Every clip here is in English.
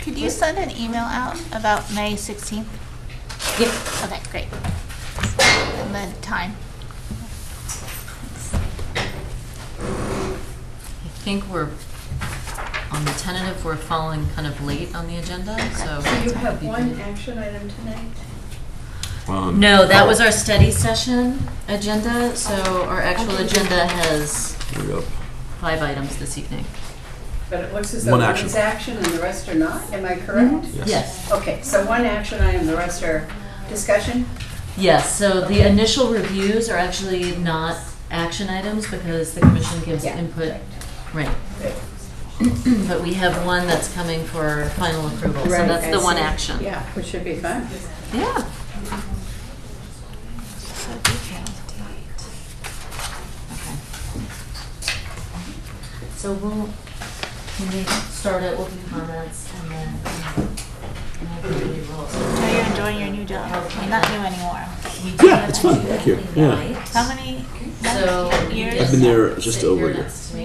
Could you send an email out about May 16th? Yep. Okay, great. And then time. I think we're, on the tentative, we're falling kind of late on the agenda, so. So you have one action item tonight? No, that was our study session agenda, so our actual agenda has 5 items this evening. But it looks as though One one action. is action and the rest are not, am I correct? Yes. Okay, so one action item, the rest are discussion? Yes, so the initial reviews are actually not action items because the commission gives Yeah. input. Right. Good. But we have one that's coming for final approval, so Right, that's I the one see. action. Yeah, which should be fun. Yeah. So detailed. Okay. So when we start it, we'll do comments and then we will. So you're enjoying your new job? Well, not new anymore. Yeah, it's fun. Thank you. Yeah. How many So years? I've been there just Sit over here a year. next to me.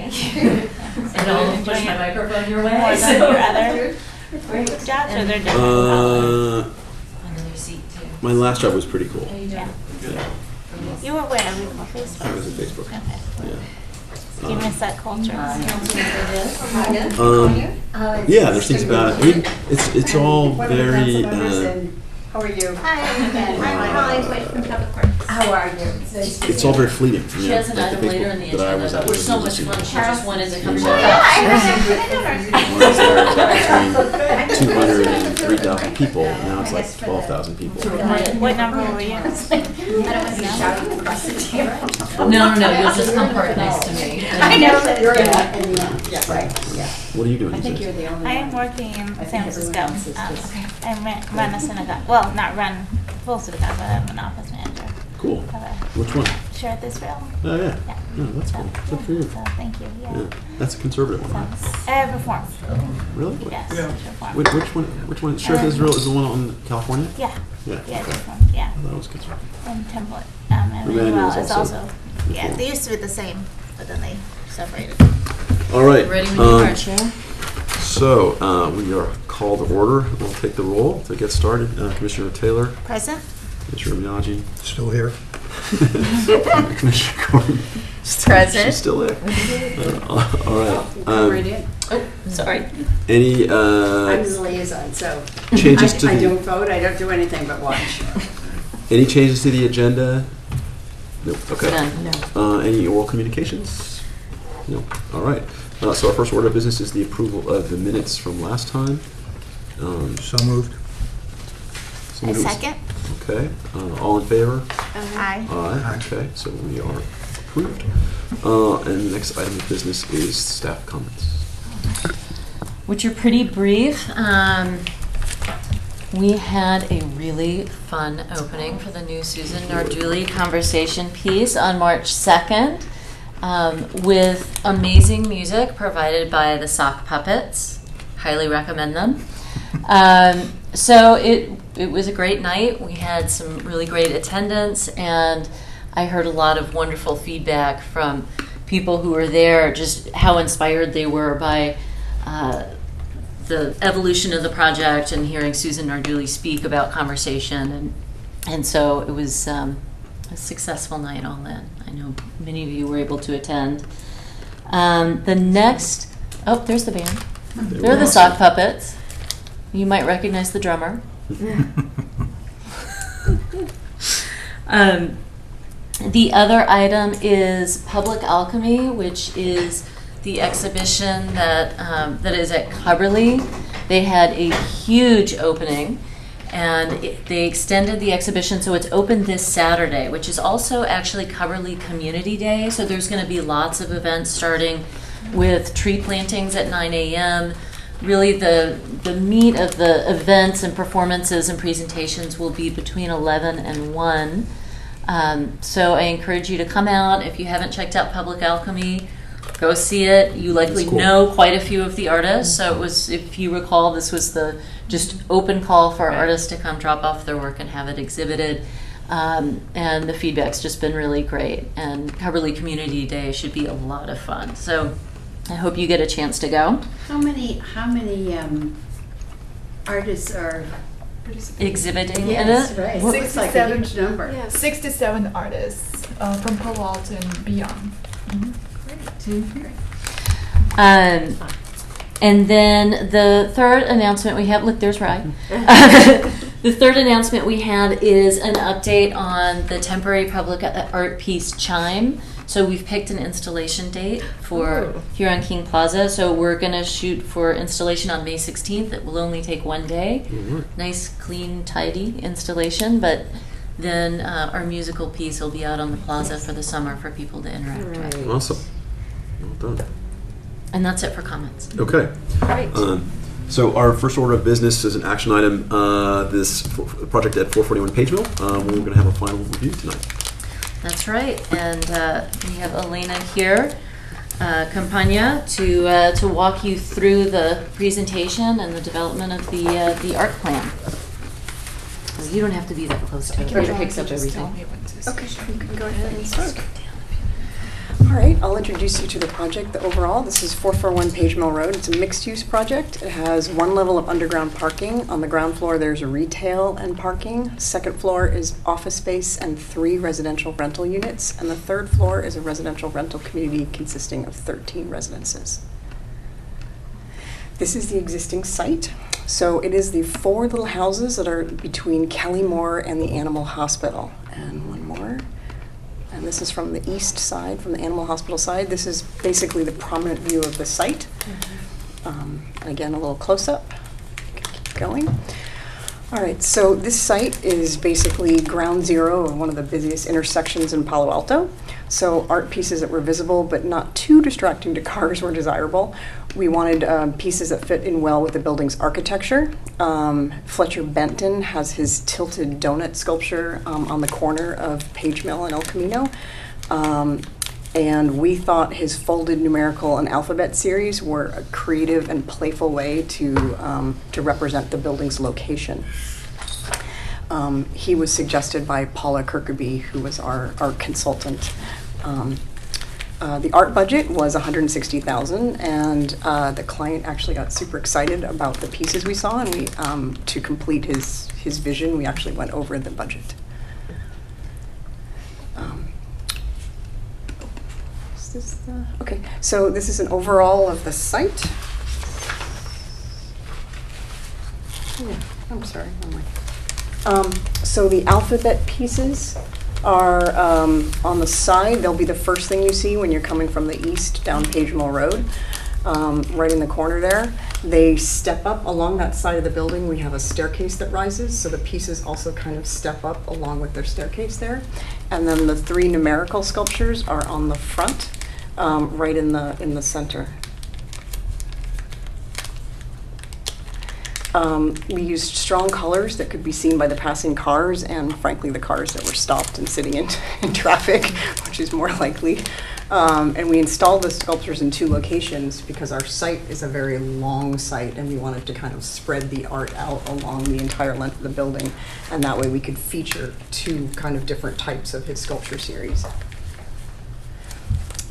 And I'll push my microphone your way. More than so- your other jobs, or they're different? Another seat too. My last job was pretty cool. Yeah. Yeah. You were where? We were I Facebook. was at Facebook. Okay. Yeah. Do you miss that culture? Yeah, there's things about it. I mean, it's all What are the very. council members and how are you? Hi, I'm Holly White from Public Works. How are you? It's all very fleeting. She has an item later in the agenda, but we're so much fun, she just wanted to come Oh, show yeah, us. I remember. Once there was between 200 and 3,000 people. Now it's like 12,000 people. What number were you? I don't want to be shouting across the table. No, you'll just come park next to me. I know that. You're in that, yeah, right, yeah. What are you doing? I think these you're days? the only I one. am working in I think San Francisco. everyone else is this. I run a synagogue. Well, not run full synagogue, but I'm an office manager. Cool. Of a Which one? Share this real. Oh yeah. Yeah. No, that's cool. Good for you. So thank you. Yeah, Yeah. that's a conservative one. Right? Reform. Really? What- Yes. Reform. Which one? Which one? Sheriff Israel is the one on California. Yeah. Yeah. Yeah. Okay. Reform. Yeah. I thought it was conservative. And template. And Emmanuel well, is it's also also. Yeah. They used to be the same, but then they separated. All right. Ready when you are, Chair? So we are called to order. We'll take the roll to get started. Commissioner Taylor, Present. Commissioner Miyagi, Still here. Commissioner Gordon. Present. She's still there. All right. Come right in. Oh, sorry. Any I'm the liaison, so changes to I the don't vote, I don't do anything but watch. any changes to the agenda? Nope. Okay. None. Any oral communications? No. All right. So our first order of business is the approval of the minutes from last time. So moved. A somebody was- second. Okay. All in favor? Aye. Aye. Okay. So we are approved. And the next item of business is staff comments. Which are pretty brief. We had a really fun opening for the new Susan Narduli conversation piece on March 2nd with amazing music provided by the Sock Puppets. Highly recommend them. So it was a great night. We had some really great attendance, and I heard a lot of wonderful feedback from people who were there, just how inspired they were by the evolution of the project and hearing Susan Narduli speak about conversation. And so it was a successful night all in. I know many of you were able to attend. The next, oh, there's the band. They're the Sock Puppets. You might recognize the drummer. The other item is Public Alchemy, which is the exhibition that is at Cubberley. They had a huge opening, and they extended the exhibition, so it's open this Saturday, which is also actually Cubberley Community Day. So there's going to be lots of events starting with tree plantings at 9 a.m. Really, the meat of the events and performances and presentations will be between 11 and 1. So I encourage you to come out. If you haven't checked out Public Alchemy, go see it. You likely That's cool. know quite a few of the artists. So it was, if you recall, this was the just open call for artists to come drop off their work and have it exhibited. And the feedback's just been really great. And Cubberley Community Day should be a lot of fun. So I hope you get a chance to go. How many Artists are, exhibiting in yes, it. right. What- Looks like a huge number. 67 artists from Palo Alto and beyond. And then the third announcement we have, look, there's Ryan. The third announcement we have is an update on the temporary public art piece Chime. So we've picked an installation date for here on King Plaza. So we're going to shoot for installation on May 16th. It will only take one day. Nice, clean, tidy installation. But then our musical piece will be out on the plaza for the summer for people to interact with. Awesome. Well done. And that's it for comments. Okay. Right. So our first order of business is an action item, this project at 441 Page Mill. We're going to have a final review tonight. That's right, and we have Elena here, Campagna, to walk you through the presentation and the development of the art plan. So you don't have to be that close to it. Can It you picks up just tell everything. me when to Okay, switch? you can go ahead and start. All right, I'll introduce you to the project. The overall, this is 441 Page Mill Road. It's a mixed-use project. It has one level of underground parking. On the ground floor, there's retail and parking. Second floor is office space and 3 residential rental units. And the third floor is a residential rental community consisting of 13 residences. This is the existing site. So it is the 4 little houses that are between Kellymore and the Animal Hospital. And one more. And this is from the east side, from the Animal Hospital side. This is basically the prominent view of the site. And again, a little close-up. Keep going. All right, so this site is basically ground zero of one of the busiest intersections in Palo Alto. So art pieces that were visible but not too distracting to cars were desirable. We wanted pieces that fit in well with the building's architecture. Fletcher Benton has his tilted donut sculpture on the corner of Page Mill and El Camino. And we thought his folded numerical and alphabet series were a creative and playful way to represent the building's location. He was suggested by Paula Kirkaby, who was our consultant. The art budget was $160,000, and the client actually got super excited about the pieces we saw, and we, to complete his vision, we actually went over the budget. Is this the, okay, so this is an overall of the site. Yeah, I'm sorry, I'm like, so the alphabet pieces are on the side. They'll be the first thing you see when you're coming from the east down Page Mill Road, right in the corner there. They step up along that side of the building. We have a staircase that rises, so the pieces also kind of step up along with their staircase there. And then the 3 numerical sculptures are on the front, right in the center. We used strong colors that could be seen by the passing cars and, frankly, the cars that were stopped and sitting in traffic, which is more likely. And we installed the sculptures in 2 locations because our site is a very long site and we wanted to kind of spread the art out along the entire length of the building. And that way we could feature 2 kind of different types of his sculpture series.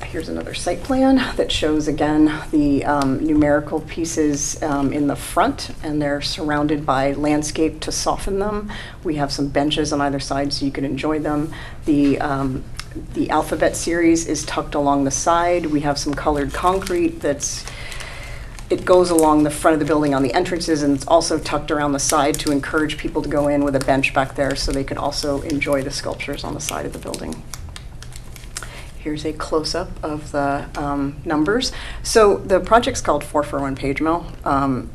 Here's another site plan that shows, again, the numerical pieces in the front, and they're surrounded by landscape to soften them. We have some benches on either side so you can enjoy them. The alphabet series is tucked along the side. We have some colored concrete it goes along the front of the building on the entrances, and it's also tucked around the side to encourage people to go in with a bench back there so they could also enjoy the sculptures on the side of the building. Here's a close-up of the numbers. So the project's called 441 Page Mill,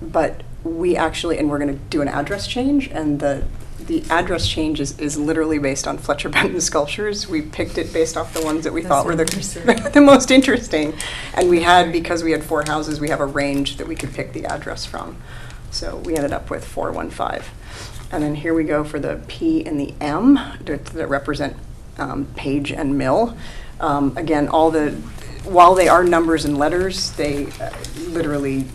but we actually, and we're going to do an address change, and the address change is literally based on Fletcher Benton's sculptures. We picked it based off the ones that we thought were the most interesting. And because we had 4 houses, we have a range that we could pick the address from. So we ended up with 415. And then here we go for the P and the M that represent Page and Mill. Again, while they are numbers and letters, they literally,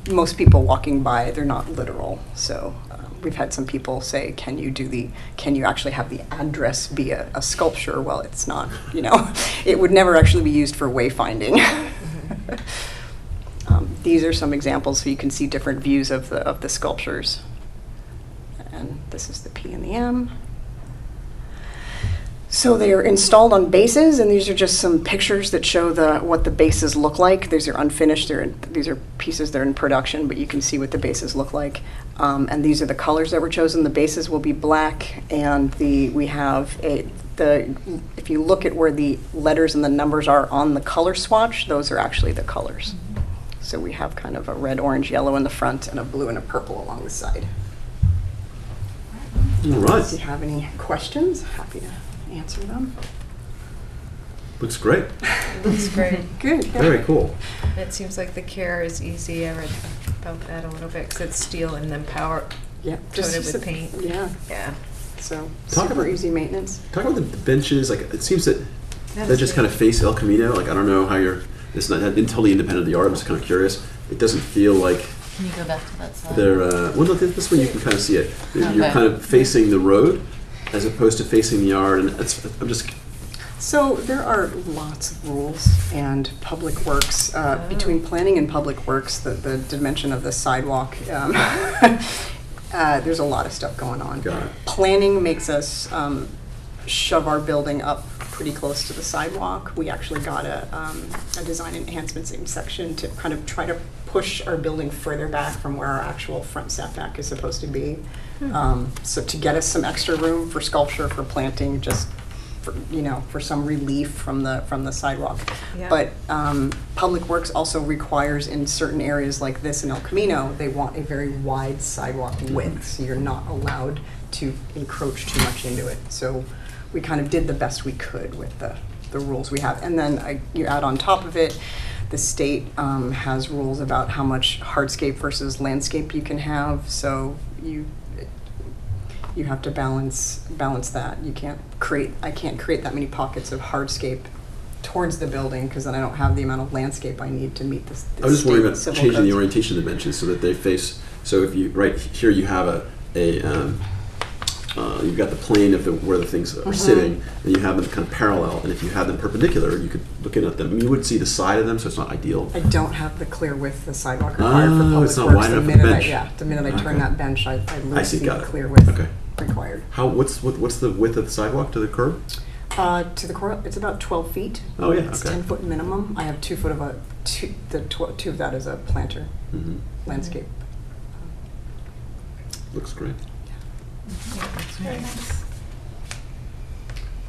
most people walking by, they're not literal. So we've had some people say, can you actually have the address be a sculpture? Well, it's not, it would never actually be used for wayfinding. these are some examples so you can see different views of the sculptures. And this is the P and the M. So they are installed on bases, and these are just some pictures that show what the bases look like. These are unfinished. These are pieces that are in production, but you can see what the bases look like. And these are the colors that were chosen. The bases will be black, and if you look at where the letters and the numbers are on the color swatch, those are actually the colors. So we have kind of a red, orange, yellow in the front, and a blue and a purple along the side. All right. If you have any questions, happy to answer them. Looks great. Looks great. Good. Very cool. It seems like the care is easy. I read about that a little bit because it's steel and then power Yeah. coated with paint. Yeah. Yeah. So Talk super about- easy maintenance. Talk about the benches. Like it seems that That they is just good. kind of face El Camino. Like I don't know how you're. It's not totally independent of the art. I'm just kind of curious. It doesn't feel like Can you go back to that slide? they're. Well, no, this one you can kind of see it. You're Okay. kind of facing the road, as opposed to facing the yard. And I'm just. So there are lots of rules and public works, between planning and public works, the dimension of the sidewalk, there's a lot of stuff going on. Got it. Planning makes us shove our building up pretty close to the sidewalk. We actually got a design enhancements section to kind of try to push our building further back from where our actual front setback is supposed to be. So to get us some extra room for sculpture, for planting, just for some relief from the sidewalk. Yeah. But Public Works also requires in certain areas like this in El Camino, they want a very wide sidewalk width, so you're not allowed to encroach too much into it. So we kind of did the best we could with the rules we have. And then you add on top of it, the state has rules about how much hardscape versus landscape you can have. So you have to balance that. I can't create that many pockets of hardscape towards the building because then I don't have the amount of landscape I need to meet the I was just wondering about civil changing the codes. orientation of the benches so that they face. So if you right here you have you've got the plane of where the things are sitting, and you have them kind of parallel. And if you have them perpendicular, you could look in at them. I mean, you would see the side of them, so it's not ideal. I don't have the clear width the sidewalk required for public it's not works. wide enough for the minute bench. the minute I turn Okay. that bench, I lose see, the got it. clear width Okay. required. What's the width of the sidewalk to the curb? To the core, it's about 12 feet. Oh, yeah, It's okay. 10-foot minimum. I have 2 foot of two of that is a planter Mm-hmm. landscape. Looks great. Very nice.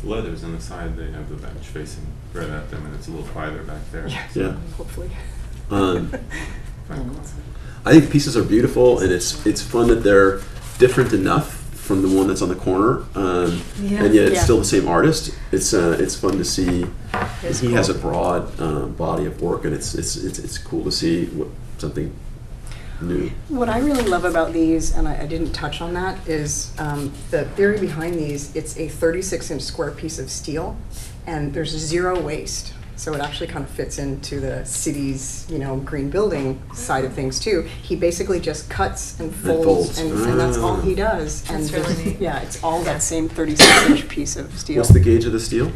Leathers on the side, they have the bench facing right at them, and it's a little quieter back there. Yeah. Hopefully. Um, Fine. I think the pieces are beautiful, and it's fun that they're different enough from the one that's on the corner, and yet it's Yeah. still the same artist. It's fun to see. It's He has a cool. broad body of work, and it's cool to see something new. What I really love about these, and I didn't touch on that, is the theory behind these. It's a 36-inch square piece of steel, and there's 0 waste. So it actually kind of fits into the city's, green building side of things too. He basically just cuts and folds, and that's all he does. And That's really there's- neat. Yeah, it's all that same 36-inch piece of steel. What's the gauge of the steel?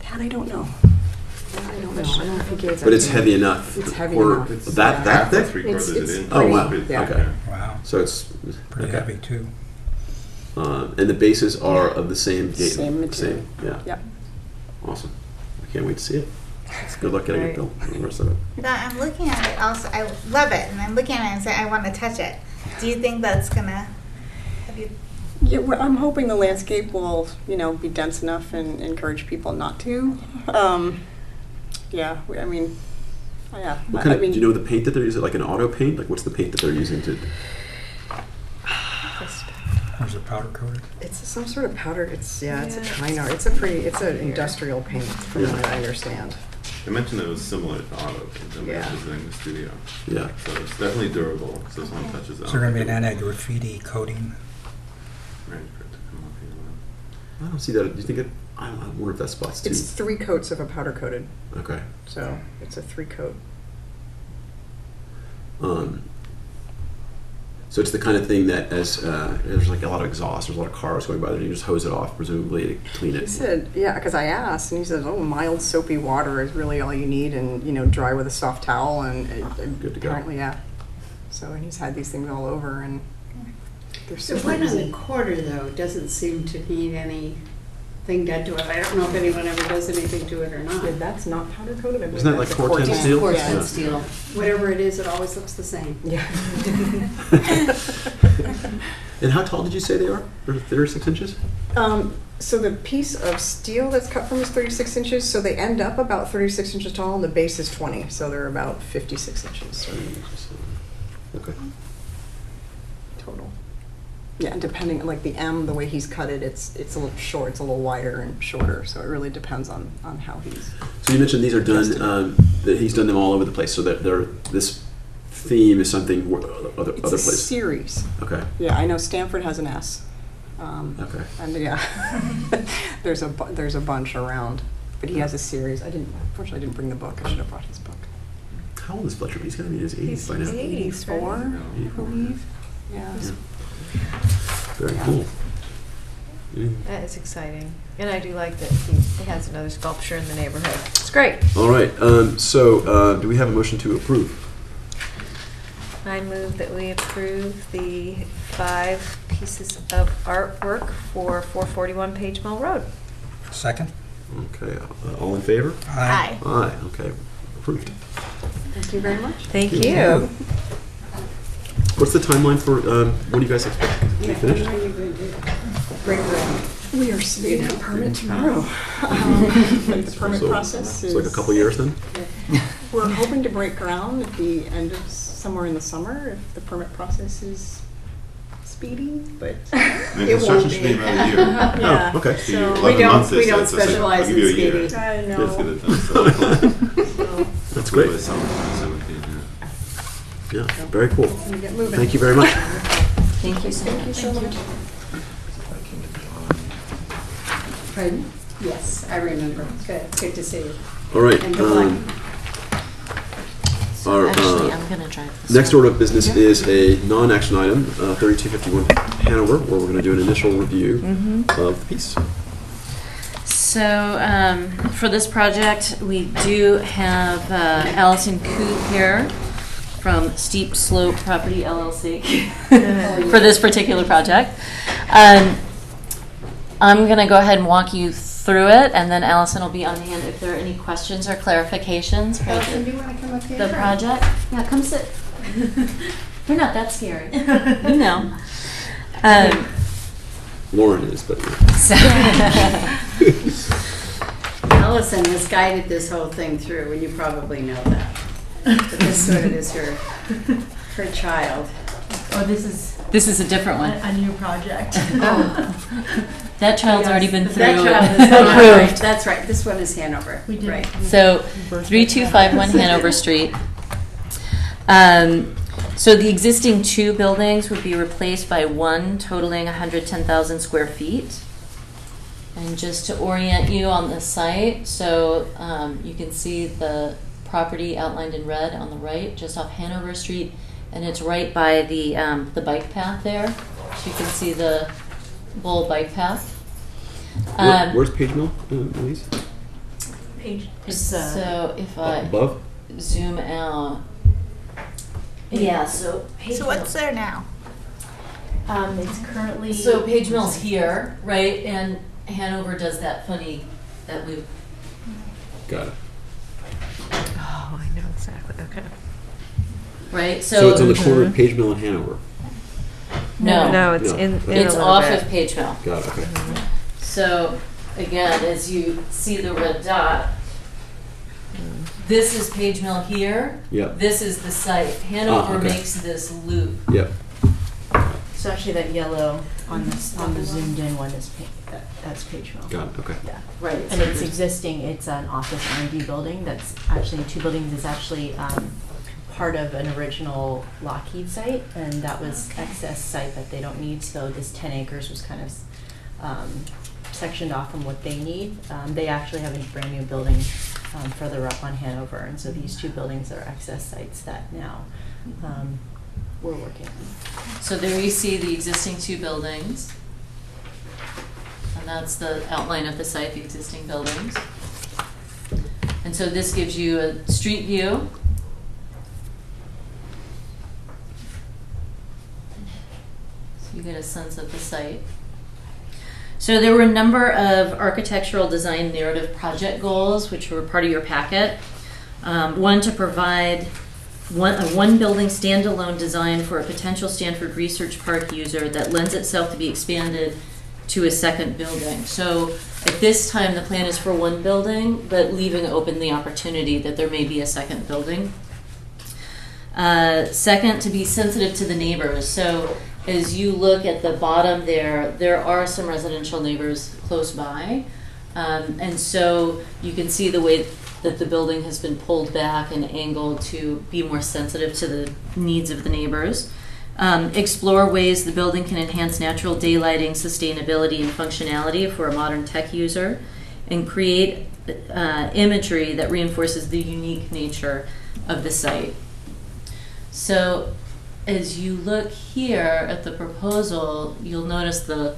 That I don't know. I don't know if he gave that But it's to me. heavy enough. It's heavy Or enough. That Half or thick? 3/4 It's it in. Oh, wow. Pretty- Yeah. Okay. Wow, So it's pretty okay. heavy too. And the bases are of the same gauge. Same material. Yeah. Yeah. Awesome. I can't wait to see it. Good luck getting it Right. built. And the rest of it. That I'm looking at it also. I love it, and I'm looking at it and saying I want to touch it. Do you think that's gonna? Have you? Yeah, well, I'm hoping the landscape will, be dense enough and encourage people not to. Yeah, I mean, yeah. What kind of, do you know the paint that they're using? Like an auto paint? Like what's the paint that they're using to? Or is it powder coated? It's some sort of powder. It's a Yeah. China. It's an industrial paint, from Yeah. what I understand. They mentioned it was similar to auto paint that we were Yeah. visiting the studio. Yeah. So it's definitely durable, so this one touches it. Is there going to be an anti-graffiti coating? Ready for it to come up here. I don't see that. Do you think it? I wonder if that spot's too. It's 3 coats of a powder coated, Okay. so it's a 3 coat. Um, So it's the kind of thing that as there's like a lot of exhaust, there's a lot of cars going by there, you just hose it off, presumably, to clean He it. said, yeah, because I asked, and he said, oh, mild soapy water is really all you need, and, dry with a soft towel, and Good to go. apparently, yeah. So, and he's had these things all over, and they're The super one on the easy. quarter, though, doesn't seem to need anything done to it. I don't know if anyone ever does anything to it or not. Yeah, that's not powder coated. I believe Isn't that that's like a Corten Corten. steel? Corten Yeah. steel. Whatever it is, it always looks the same. Yeah. And how tall did you say they are? They're 36 inches? So the piece of steel that's cut from is 36 inches, so they end up about 36 inches tall, and the base is 20, so they're about 56 inches Okay. total. Yeah, and depending, like the M, the way he's cut it, it's a little short, it's a little wider and shorter, so it really depends on how he's. So you mentioned these are done, that he's done them all over the place, so that this theme is something other It's a places. series. Okay. Yeah, I know Stanford has an S. Okay. And yeah, there's a bunch around, but he has a series. Unfortunately, I didn't bring the book. I should have brought his book. How old is Fletcher? He's got to be in his 80s by now. 84, I 84. believe. Yeah. Very cool. Yeah. That is exciting. And I do like that he has another sculpture in the neighborhood. It's great. All right. So do we have a motion to approve? I move that we approve the 5 pieces of artwork for 441 Page Mill Road. Second? Okay. All in favor? Aye. Aye. Okay. Approved. Thank you very much. Thank Thank you. What's the timeline for when do you guys expect to be finished? We are submitting a permit tomorrow. The permit process is. So like a couple years then? We're hoping to break ground at the end of somewhere in the summer if the permit process is speedy, but Maybe It won't construction should be be. about a year. Yeah. Oh, okay. So So your we 11 months, don't it's like, specialize I'll give you a in year. speedy. I Let's get know. it done. So, That's hopefully great. by summertime, so it would be, yeah. Yeah. Very cool. We get moving. Thank you very much. Thank you so much. Thank you so much. Pardon? Yes, I remember. Good to see you. All right. And good luck. Our, Actually, I'm going to drive this. next one. order of business is a non-action item, 3251 Hanover, where we're going to do an initial review of the piece. So for this project, we do have Allison Coop here from Steep Slope Property LLC for this particular project. I'm going to go ahead and walk you through it, and then Allison will be on hand if there are any questions or clarifications for Allison, do you want to come up here? the project. Yeah, come sit. You're not that scary. You know. Lauren is, but So Allison has guided this whole thing through, and you probably know that. But this sort of is her child. Oh, this is a different one. a new project. That child's already been through. That child is Hanover. That's right. This one is Hanover. We did. Right. So 3251 Hanover Street. So the existing 2 buildings would be replaced by one totaling 110,000 square feet. And just to orient you on the site, so you can see the property outlined in red on the right, just off Hanover Street, and it's right by the bike path there. So you can see the Bull bike path. where's Page Mill, Elise? Page. So if I Above? zoom out, yeah. So Page So what's there now? It's currently. So Page Mill's here, right? And Hanover does that funny, that loop. Got it. Oh, I know exactly. Okay. Right? So it's on the corner of Page Mill and Hanover. No. No, it's No. in It's a little off bit. of Page Mill. Got it, okay. So again, as you see the red dot, this is Page Mill here. Yep. This is the site. Hanover okay. makes this loop. Yep. So actually that yellow on this, on the zoomed in one is, that's Page Mill. Got it, okay. Yeah. Right. And it's existing, it's an office R&D building that's actually 2 buildings. It's actually part of an original Lockheed site, and that was excess site that they don't need, so this 10 acres was kind of sectioned off from what they need. They actually have a brand new building further up on Hanover, and so these 2 buildings are excess sites that now we're working on. So there you see the existing 2 buildings. And that's the outline of the site, the existing buildings. And so this gives you a street view. So you get a sense of the site. So there were a number of architectural design narrative project goals, which were part of your packet. One, to provide one building standalone design for a potential Stanford Research Park user that lends itself to be expanded to a second building. So at this time, the plan is for 1 building, but leaving open the opportunity that there may be a second building. Second, to be sensitive to the neighbors. So as you look at the bottom there are some residential neighbors close by. And so you can see the way that the building has been pulled back and angled to be more sensitive to the needs of the neighbors. Explore ways the building can enhance natural daylighting, sustainability, and functionality for a modern tech user, and create imagery that reinforces the unique nature of the site. So as you look here at the proposal, you'll notice the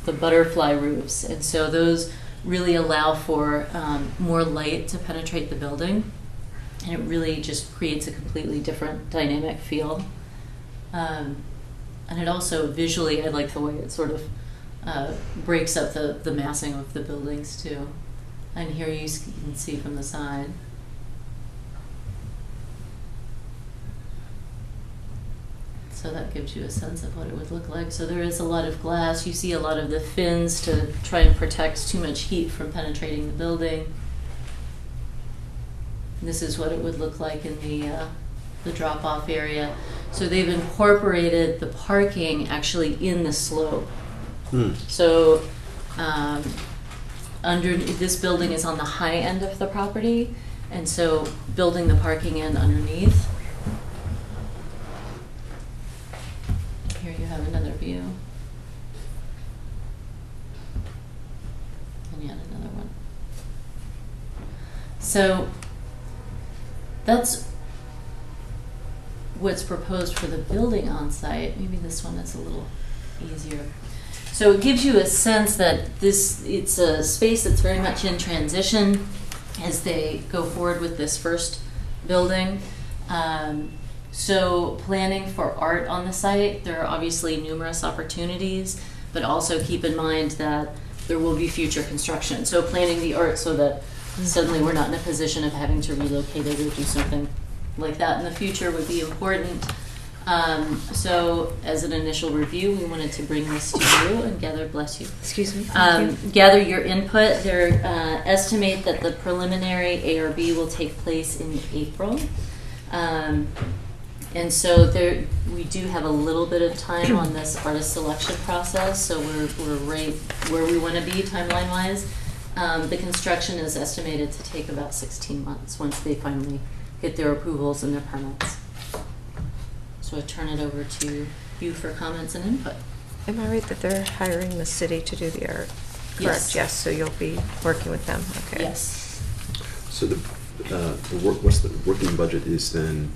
butterfly roofs, and so those really allow for more light to penetrate the building, and it really just creates a completely different dynamic feel. And it also visually, I like the way it sort of breaks up the massing of the buildings too. And here you can see from the side. So that gives you a sense of what it would look like. So there is a lot of glass. You see a lot of the fins to try and protect too much heat from penetrating the building. And this is what it would look like in the drop-off area. So they've incorporated the parking actually in the slope. So this building is on the high end of the property, and so building the parking in underneath. Here you have another view. And yet another one. So that's what's proposed for the building on site. Maybe this one is a little easier. So it gives you a sense that it's a space that's very much in transition as they go forward with this first building. So planning for art on the site, there are obviously numerous opportunities, but also keep in mind that there will be future construction. So planning the art so that suddenly we're not in a position of having to relocate it or do something like that in the future would be important. So as an initial review, we wanted to bring this to you and gather, bless you. Excuse me. Gather your input. They estimate that the preliminary ARB will take place in April. And so we do have a little bit of time on this artist selection process, so we're right where we want to be timeline-wise. The construction is estimated to take about 16 months once they finally get their approvals and their permits. So I turn it over to you for comments and input. Am I right that they're hiring the city to do the art? Yes. Correct. Yes. So you'll be working with them. Okay. Yes. So what's the working budget is then?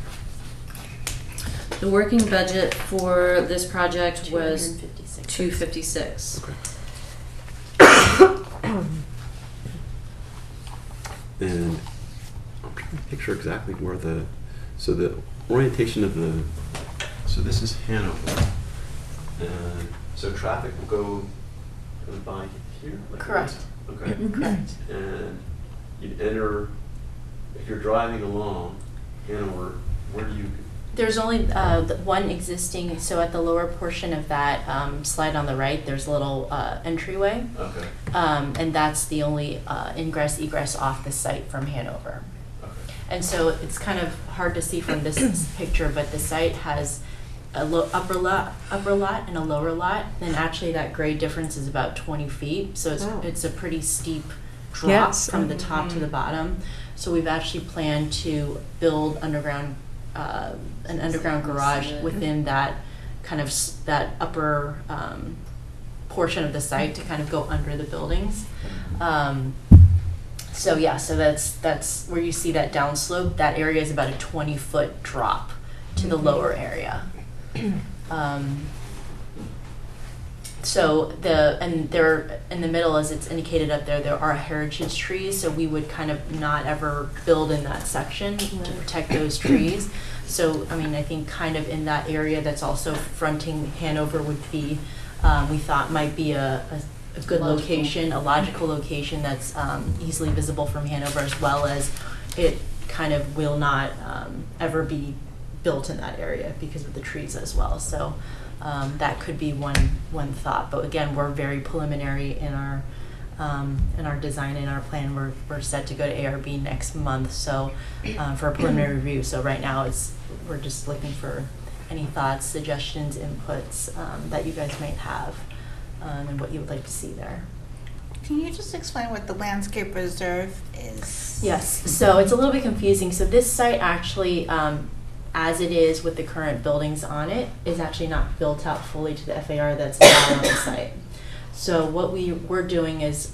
The working budget for this project was $256. $256. Okay. And I'm trying to picture exactly where the orientation of so this is Hanover. And so traffic will go by here? Like Correct. this? Okay. Correct. And you'd enter, if you're driving along Hanover, where do you? There's only one existing, so at the lower portion of that slide on the right, there's a little entryway. Okay. And that's the only ingress, egress off the site from Hanover. Okay. And so it's kind of hard to see from this picture, but the site has a upper lot and a lower lot, and actually that grade difference is about 20 feet, so it's a pretty steep drop from the top to the bottom. So we've actually planned to build an underground garage within that kind of that upper portion of the site to kind of go under the buildings. So that's where you see that downslope. That area is about a 20-foot drop to the lower area. So there in the middle, as it's indicated up there, there are heritage trees. So we would kind of not ever build in that section to protect those trees. So I mean, I think kind of in that area that's also fronting Hanover would be, we thought might be a good location, a logical location that's easily visible from Hanover, as well as it kind of will not ever be built in that area because of the trees as well. So that could be one thought. But again, we're very preliminary in our design and our plan. We're set to go to ARB next month, so for a preliminary review. So right now we're just looking for any thoughts, suggestions, inputs that you guys might have, and what you would like to see there. Can you just explain what the landscape reserve is? Yes, so it's a little bit confusing. So this site actually, as it is with the current buildings on it, is actually not built out fully to the FAR that's allowed on the site. So what we're doing is,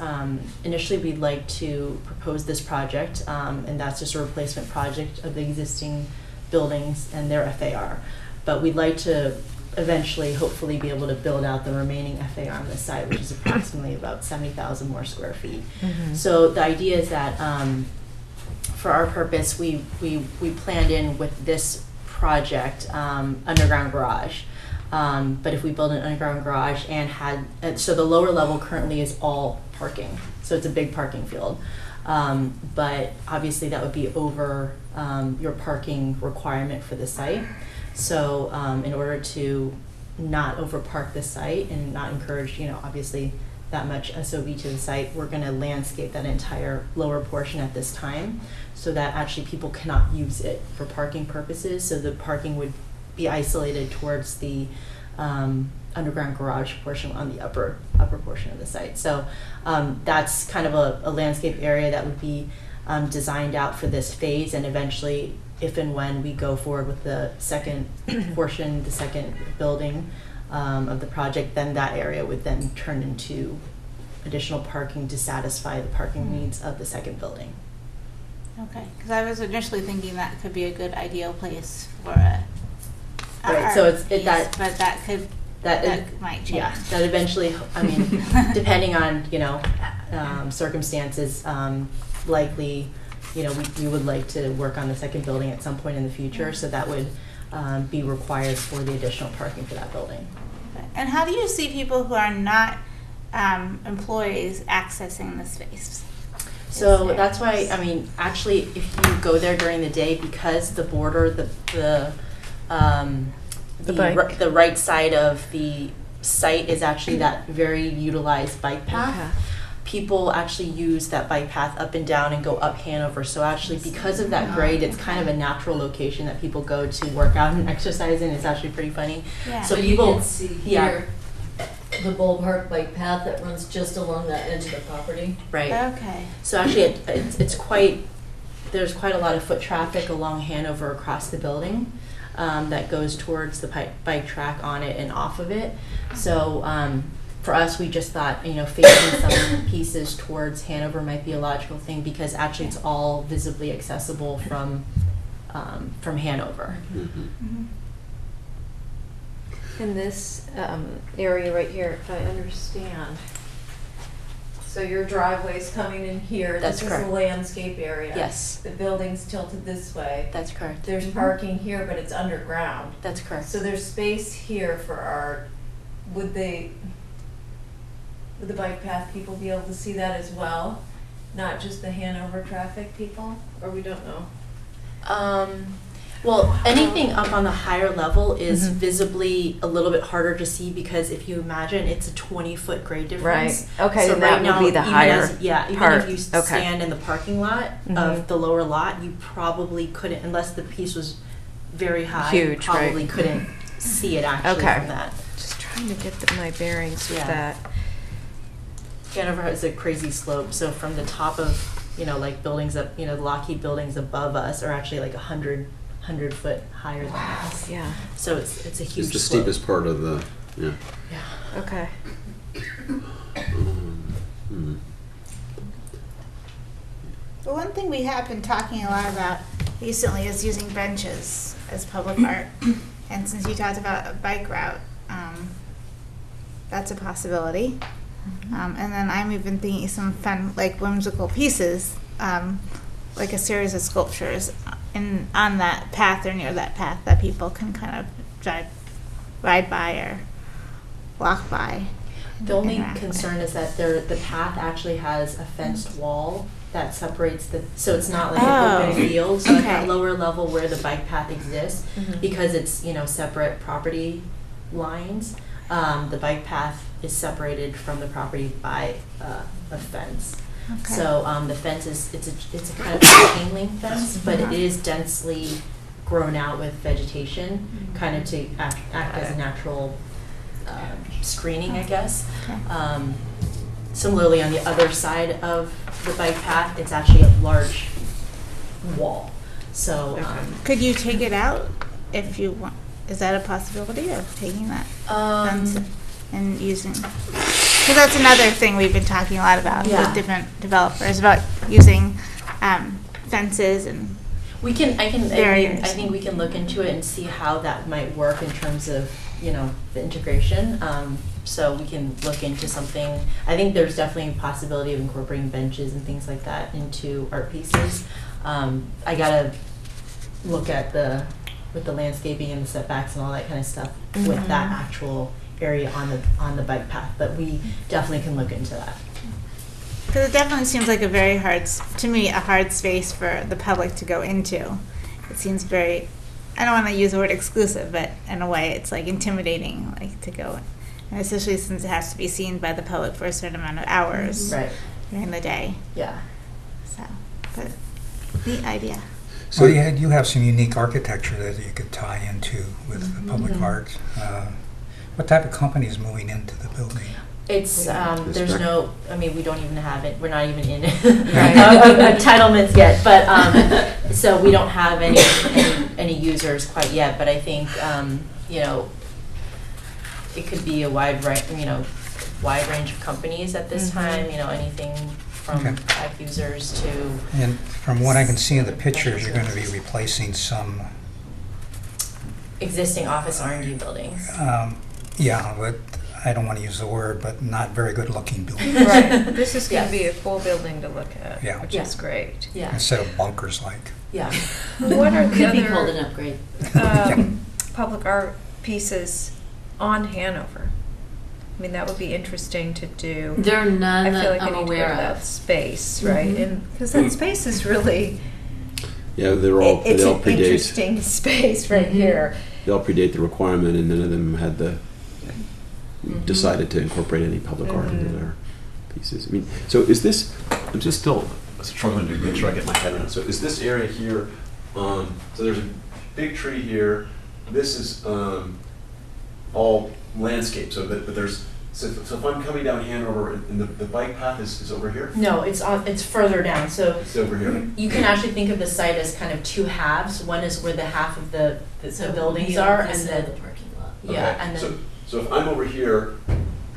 initially we'd like to propose this project, and that's just a replacement project of the existing buildings and their FAR. But we'd like to eventually, hopefully, be able to build out the remaining FAR on the site, which is approximately about 70,000 more square feet. So the idea is that for our purpose, we planned in with this project underground garage. But if we build an underground garage and had, so the lower level currently is all parking, so it's a big parking field. But obviously that would be over your parking requirement for the site. So in order to not overpark the site and not encourage, obviously that much SOV to the site, we're going to landscape that entire lower portion at this time so that actually people cannot use it for parking purposes. So the parking would be isolated towards the underground garage portion on the upper portion of the site. So that's kind of a landscape area that would be designed out for this phase, and eventually, if and when we go forward with the second portion, the second building of the project, then that area would then turn into additional parking to satisfy the parking needs of the second building. Okay, because I was initially thinking that could be a good ideal place for a right. So it's piece, that, but that might change. Yeah, that eventually. I mean, depending on circumstances, likely. We would like to work on the second building at some point in the future, so that would be required for the additional parking for that building. And how do you see people who are not employees accessing the space? So that's why, actually, if you go there during the day, because the border, the right side of the site is actually that very utilized bike path. People actually use that bike path up and down and go up Hanover. So actually, because of that grade, it's kind of a natural location that people go to work out and exercise in. It's actually pretty funny. Yeah. So you can see here the Bull Park bike path that runs just along that edge of the property. Right. Okay. So actually, there's quite a lot of foot traffic along Hanover across the building that goes towards the bike track on it and off of it. So for us, we just thought, facing some pieces towards Hanover might be a logical thing, because actually it's all visibly accessible from Hanover. In this area right here, if I understand, so your driveway's coming in here. That's this correct. is the landscape area. Yes. The building's tilted this way. That's correct. There's parking here, but it's underground. That's correct. So there's space here for our, would the bike path people be able to see that as well? Not just the Hanover traffic people? Or we don't know? Well, anything up on the higher level is visibly a little bit harder to see, because if you imagine, it's a 20-foot grade difference. Right. Okay, so and right that now, would be the even higher even part. if you Okay. stand in the parking lot of the lower lot, you probably couldn't, unless the piece was very high, Huge, you probably right. couldn't see it actually Okay. from that. Just trying to get my bearings with Yeah. that. Hanover has a crazy slope, so from the top of, like buildings up, the Lockheed buildings above us are actually like 100 foot higher than us. Yeah. So it's a huge It's the slope. steepest part of the, yeah. Yeah. Okay. But one thing we have been talking a lot about recently is using benches as public art. And since you talked about a bike route, that's a possibility. And then I'm even thinking some fun, like whimsical pieces, like a series of sculptures on that path or near that path that people can kind of ride by or walk by. The only interact concern with. is that the path actually has a fenced wall that separates so it's not like Oh. an open field. So at that Okay. lower level where the bike path exists, Mhm. because it's, separate property lines, the bike path is separated from the property by a fence. Okay. So the fence it's a kind of chain link fence, but it is densely grown out with vegetation, kind of to act as a natural screening, I guess. Okay. Similarly, on the other side of the bike path, it's actually a large wall. So, Could you take it out if you want? Is that a possibility of taking that fence and using? Because that's another thing we've been talking a lot about Yeah. with different developers about using fences and. I Barriers. think we can look into it and see how that might work in terms of, the integration. So we can look into something. I think there's definitely a possibility of incorporating benches and things like that into art pieces. I gotta look at with the landscaping and the setbacks and all that kind of stuff with that actual area on the bike path, but we definitely can look into that. Because it definitely seems like a hard space for the public to go into. It seems very, I don't want to use the word exclusive, but in a way it's like intimidating, like to go. And especially since it has to be seen by the public for a certain amount of hours Right. during the day. Yeah. So, but neat idea. So you have some unique architecture that you could tie into with the public art. What type of company is moving into the building? It's, there's Respect. no, we don't even have it, we're not even in entitlements yet, but, so we don't have any users quite yet, but I think, it could be a wide range of companies at this time, anything from Okay. 5 users to. And from what I can see in the pictures, you're going to be replacing some, Existing office R&D buildings. but I don't want to use the word, but not very good looking buildings. Right, this is gonna Yes. be a cool building to look at, Yeah. which Yeah. is great. Yeah, Instead of bunkers like. yeah. What are the Could be called an other upgrade. public art pieces on Hanover? I mean, that would be interesting to do. There are none I feel that like I I'm need to go aware to that of. space, right? And because that space is really, Yeah, they all it's they all an predate. interesting space right here. They all predate the requirement, and none of them had decided to incorporate any public art into their pieces. I mean, so is this? I'm just still struggling to make sure I get my head around it. So is this area here? So there's a big tree here. This is all landscape. So but there's so if I'm coming down Hanover, and the bike path is over here. No, it's further down, so. It's over here. You can actually think of the site as kind of 2 halves. One is where the half of the buildings are, and the then, parking lot. yeah, Okay, and then. so if I'm over here,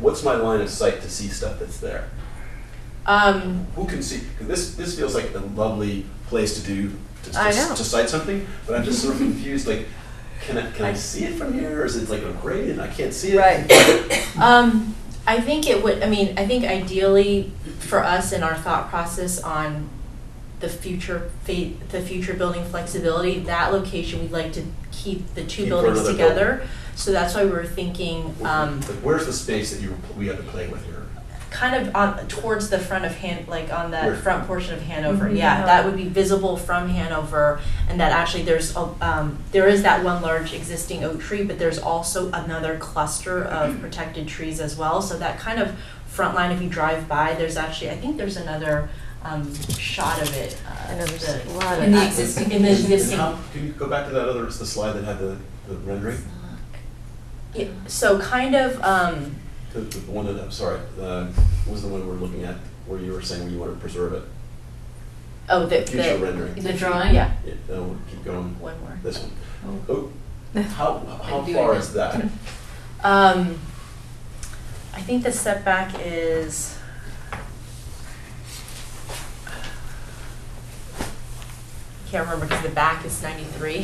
what's my line of sight to see stuff that's there? Who can see? 'Cause this feels like a lovely place to do I know. to cite something, but I'm just sort of confused. Like, can I see it from here, or is it like a grade and I can't see it? Right. I think it would. I think ideally for us in our thought process on the future building flexibility, that location we'd like to keep the 2 Keep for buildings another together. So that's why we were thinking. Like, where's the space that we have to play with here? Kind of towards the front of like on that Where? front portion of Hanover. Mhm. Yeah, that would be visible from Hanover, and that actually there is that one large existing oak tree, but there's also another cluster of protected trees as well. So that kind of front line, if you drive by, there's actually, I think there's another shot of it. I know there's the- a lot of in the that. existing in the existing. Can you go back to that the slide that had the rendering? Yeah, so kind of. The one that I'm sorry, what was the one we're looking at where you were saying you want to preserve it? Oh, the Future rendering. The drawing? Yeah. Yeah, we'll keep going. One more. This one. Oh, how do far it. is that? I think the setback is. can't remember because the back is 93,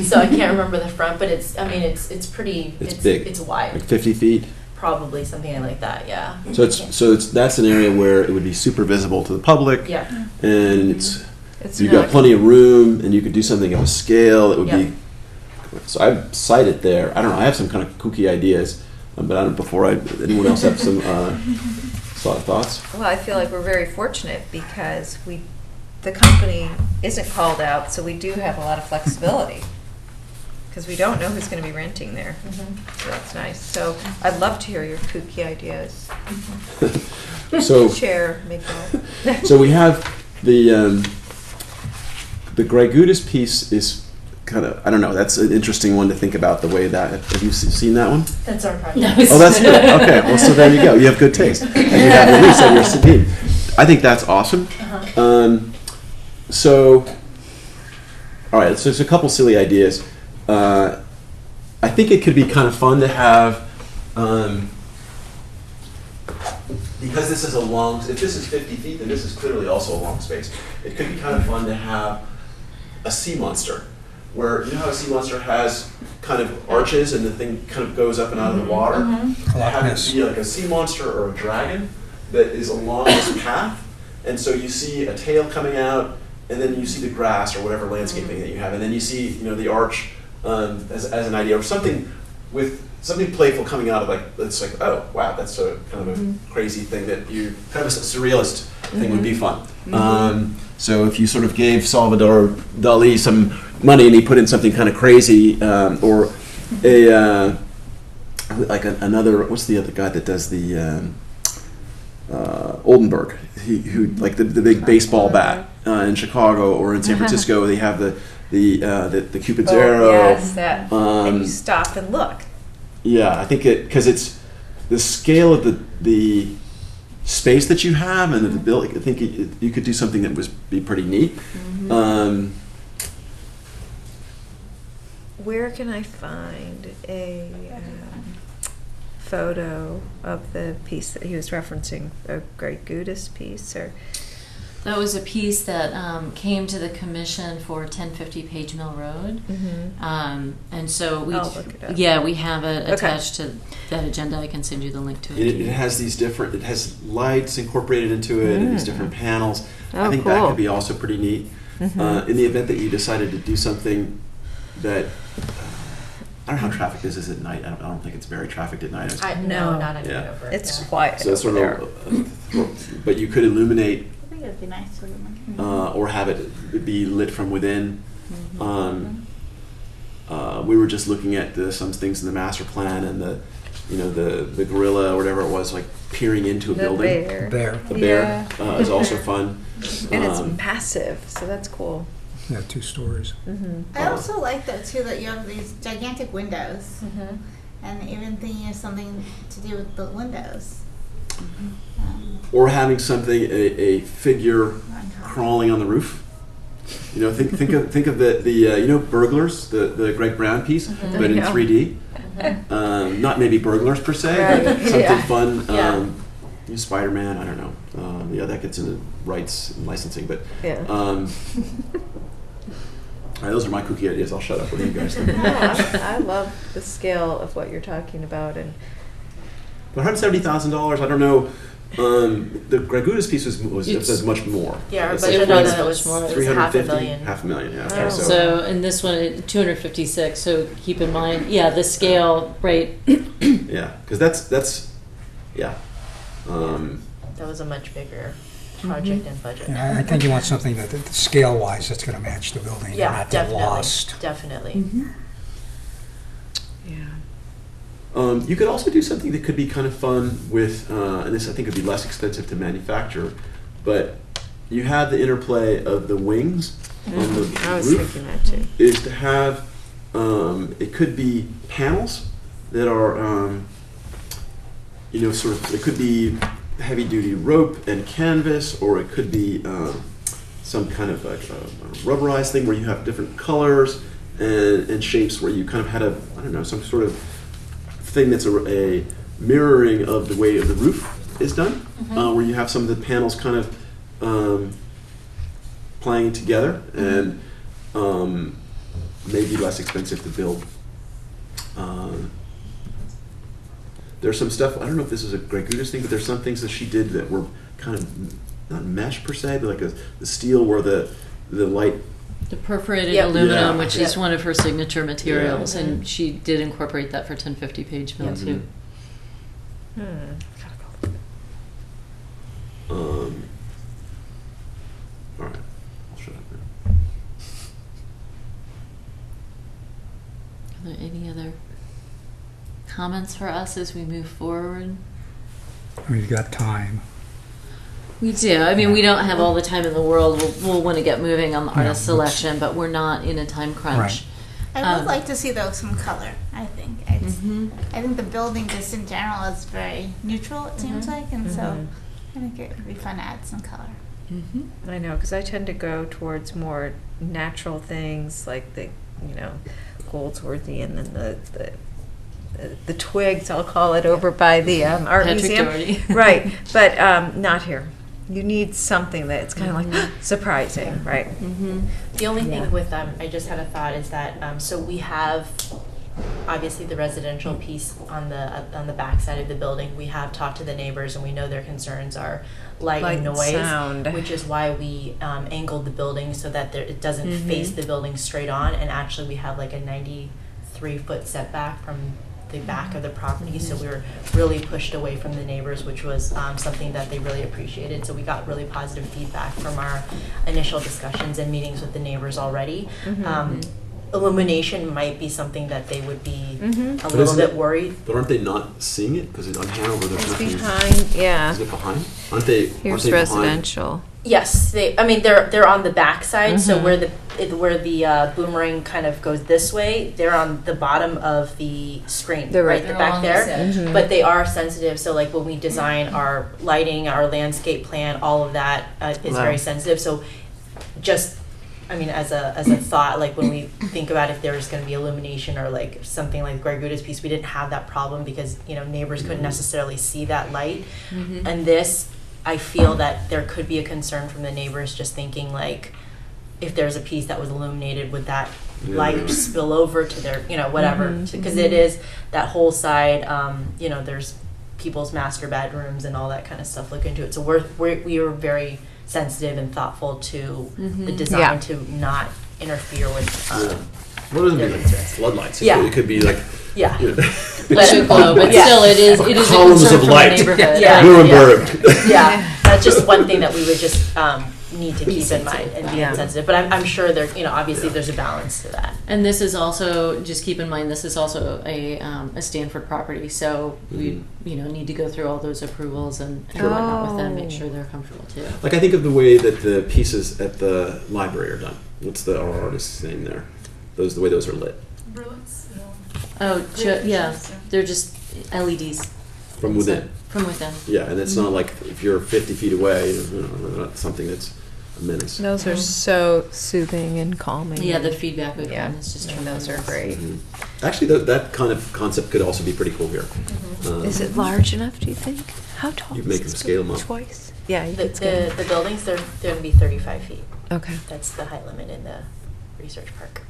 so I can't remember the front. But it's pretty. It's big. It's wide. Like 50 feet. Probably something like that. Yeah. So that's an area where it would be super visible to the public. Yeah. And you've not- got plenty of room, and you could do something of a scale that would Yeah. be. So I'd cite it there. I don't know. I have some kind of kooky ideas, but I don't. Anyone else have some thoughts? Well, I feel like we're very fortunate because the company isn't called out, so we do have a lot of flexibility. Because we don't know who's going to be renting there. So that's nice. So I'd love to hear your kooky ideas. So Chair, Miguel. So we have the Greg Gudis piece is kind of, I don't know, that's an interesting one to think about the way that, have you seen that one? That's our project. No, Oh, that's good. Okay, well, so there you go. You have good taste. And you have at least at your team. I think that's awesome. So, all right, so there's a couple silly ideas. I think it could be kind of fun to have, because this is a long, if this is 50 feet, then this is clearly also a long space. It could be kind of fun to have a sea monster, where you know how a sea monster has kind of arches and the thing kind of goes up and out of the water? Have it be like a sea monster or a dragon that is along this path, and so you see a tail coming out, and then you see the grass or whatever landscaping that you have, and then you see the arch as an idea, or something with something playful coming out of it's like, oh wow, that's a kind of a crazy thing that you kind of a surrealist thing would be fun. So if you sort of gave Salvador Dali some money and he put in something kind of crazy, or another, what's the other guy that does the Oldenburg, who like the big baseball bat in Chicago or in San Francisco, they have the Cupid's arrow. Yes, that. And you stop and look. Yeah, I think because it's the scale of the space that you have and the building. I think you could do something that be pretty neat. Where can I find a photo of the piece that he was referencing, a Greg Gudis piece? Or That was a piece that came to the commission for 1050 Page Mill Road. And so we I'll look it up. we have it attached to that agenda. I can send you the link to it. It has it has lights incorporated into it and these different panels. I Oh, think that cool. could be also pretty neat. In the event that you decided to do something that, I don't know how traffic is at night. I don't think it's very traffic at night. No, not in Yeah. Dover. it's quiet So it's over sort there. of, but you could illuminate I think it'd be nice to or have it be lit from within. We were just looking at some things in the master plan, and the gorilla or whatever it was, like peering into a The building. bear. The bear is also fun. And it's massive, so that's cool. Yeah, 2 stories. I also like that too, that you have these gigantic windows, and even thinking of something to do with the windows. Or having something, a figure crawling on the roof. Think of the Burglars, the Greg Brown piece, but in 3D. Not maybe burglars per se, but something fun. Spider-Man, I don't know. That gets into rights and licensing, but all right, those are my kooky ideas. I'll shut up. What do you guys think? I love the scale of what you're talking about, and $170,000. I don't know. The Greg Gudis piece was much more. Yeah, our It's budget like on it was $500,000. $500,000, yeah. Oh. So in this one, 256. So keep in mind, the scale, right? Yeah, because that's yeah. That was a much bigger project and budget. Yeah, I think you want something that scale-wise that's going to match the building. Yeah, and not get definitely. lost. Definitely. You could also do something that could be kind of fun with, and this I think would be less expensive to manufacture, but you have the interplay of the wings on the I was roof. thinking that too. Is to have, it could be panels that are, it could be heavy-duty rope and canvas, or it could be some kind of a rubberized thing where you have different colors and shapes, where you kind of had some sort of thing that's a mirroring of the way the roof is done, where you have some of the panels kind of playing together, and maybe less expensive to build. There's some stuff, I don't know if this is a Greg Gudis thing, but there's some things that she did that were kind of, not mesh per se, but like the steel where the light. The perforated Yep. aluminum, Yeah. which is Yep. one of her signature materials, Yeah. and she did incorporate that for 1050 page mill Yep. too. All right, I'll shut up now. Are there any other comments for us as we move forward? We've got time. We do. I mean, we don't have all the time in the world. We'll want to get moving on the Yeah, artist selection, but we're not in a time crunch. Right. I would like to see though some color. I think I think the building just in general is very neutral. It seems like, and so I think it would be fun to add some color. I know, because I tend to go towards more natural things like the, Goldsworthy and then the twigs, I'll call it, over by the art Patrick museum. Doherty. Right, but not here. You need something that's kind of like surprising, right? The only Yeah. thing with I just had a thought is that so we have obviously the residential piece on the back side of the building. We have talked to the neighbors and we know their concerns are light and and noise, sound. which is why we angled the building so that it doesn't face the building straight on. And actually, we have like a 93-foot setback from the back of the property, so we were really pushed away from the neighbors, which was something that they really appreciated. So we got really positive feedback from our initial discussions and meetings with the neighbors already. Illumination might be something that they would be a little isn't bit it- worried. But aren't they not seeing it? Because on Hanover, there's It's nothing. behind, yeah. Is it behind? Aren't they? Here's aren't they residential. Yes, they're on the back side, so where the boomerang kind of goes this way, they're on the bottom of the screen, They're right right the back there. Mm-hmm. But they are sensitive, so like when we design our lighting, our landscape plan, all of that is Wow. very sensitive. So just, as a thought, like when we think about if there was going to be illumination or like something like Greg Gudis piece, we didn't have that problem because neighbors couldn't necessarily see that light. And this, I feel that there could be a concern from the neighbors just thinking like, if there's a piece that was illuminated, would that light spill over to their, whatever? Because it is that whole side, there's people's master bedrooms and all that kind of stuff look into it. So we are very sensitive and thoughtful to the design Yeah. to not interfere with. What does it their mean? Like concerns. floodlights. Yeah. It could be like. Yeah. Let it glow, but Yeah. still, it is a Columns concern of from the light. neighborhood. Yeah. Nuremberg. Yeah, that's just one thing that we would just need to keep in mind and be Yeah. sensitive. But I'm sure there, obviously there's a balance to that. And this is also, just keep in mind, this is also a Stanford property, so we, need to go through all those approvals and whatnot with them, make sure they're comfortable too. Like I think of the way that the pieces at the library are done. What's our artist's name there? The way those are lit Oh, yeah, they're just LEDs. from within. From within. Yeah, and it's not like if you're 50 feet away, they're not something that's a menace. Those are so soothing and calming. Yeah, the feedback we've Yeah, gotten is just and those tremendous. are great. Actually, that kind of concept could also be pretty cool here. Is it large enough, do you think? How tall You is make this them scale 'em building? up. Twice. Yeah, you The, could scale. the buildings, they're going to be 35 feet. Okay. That's the height limit in the research park.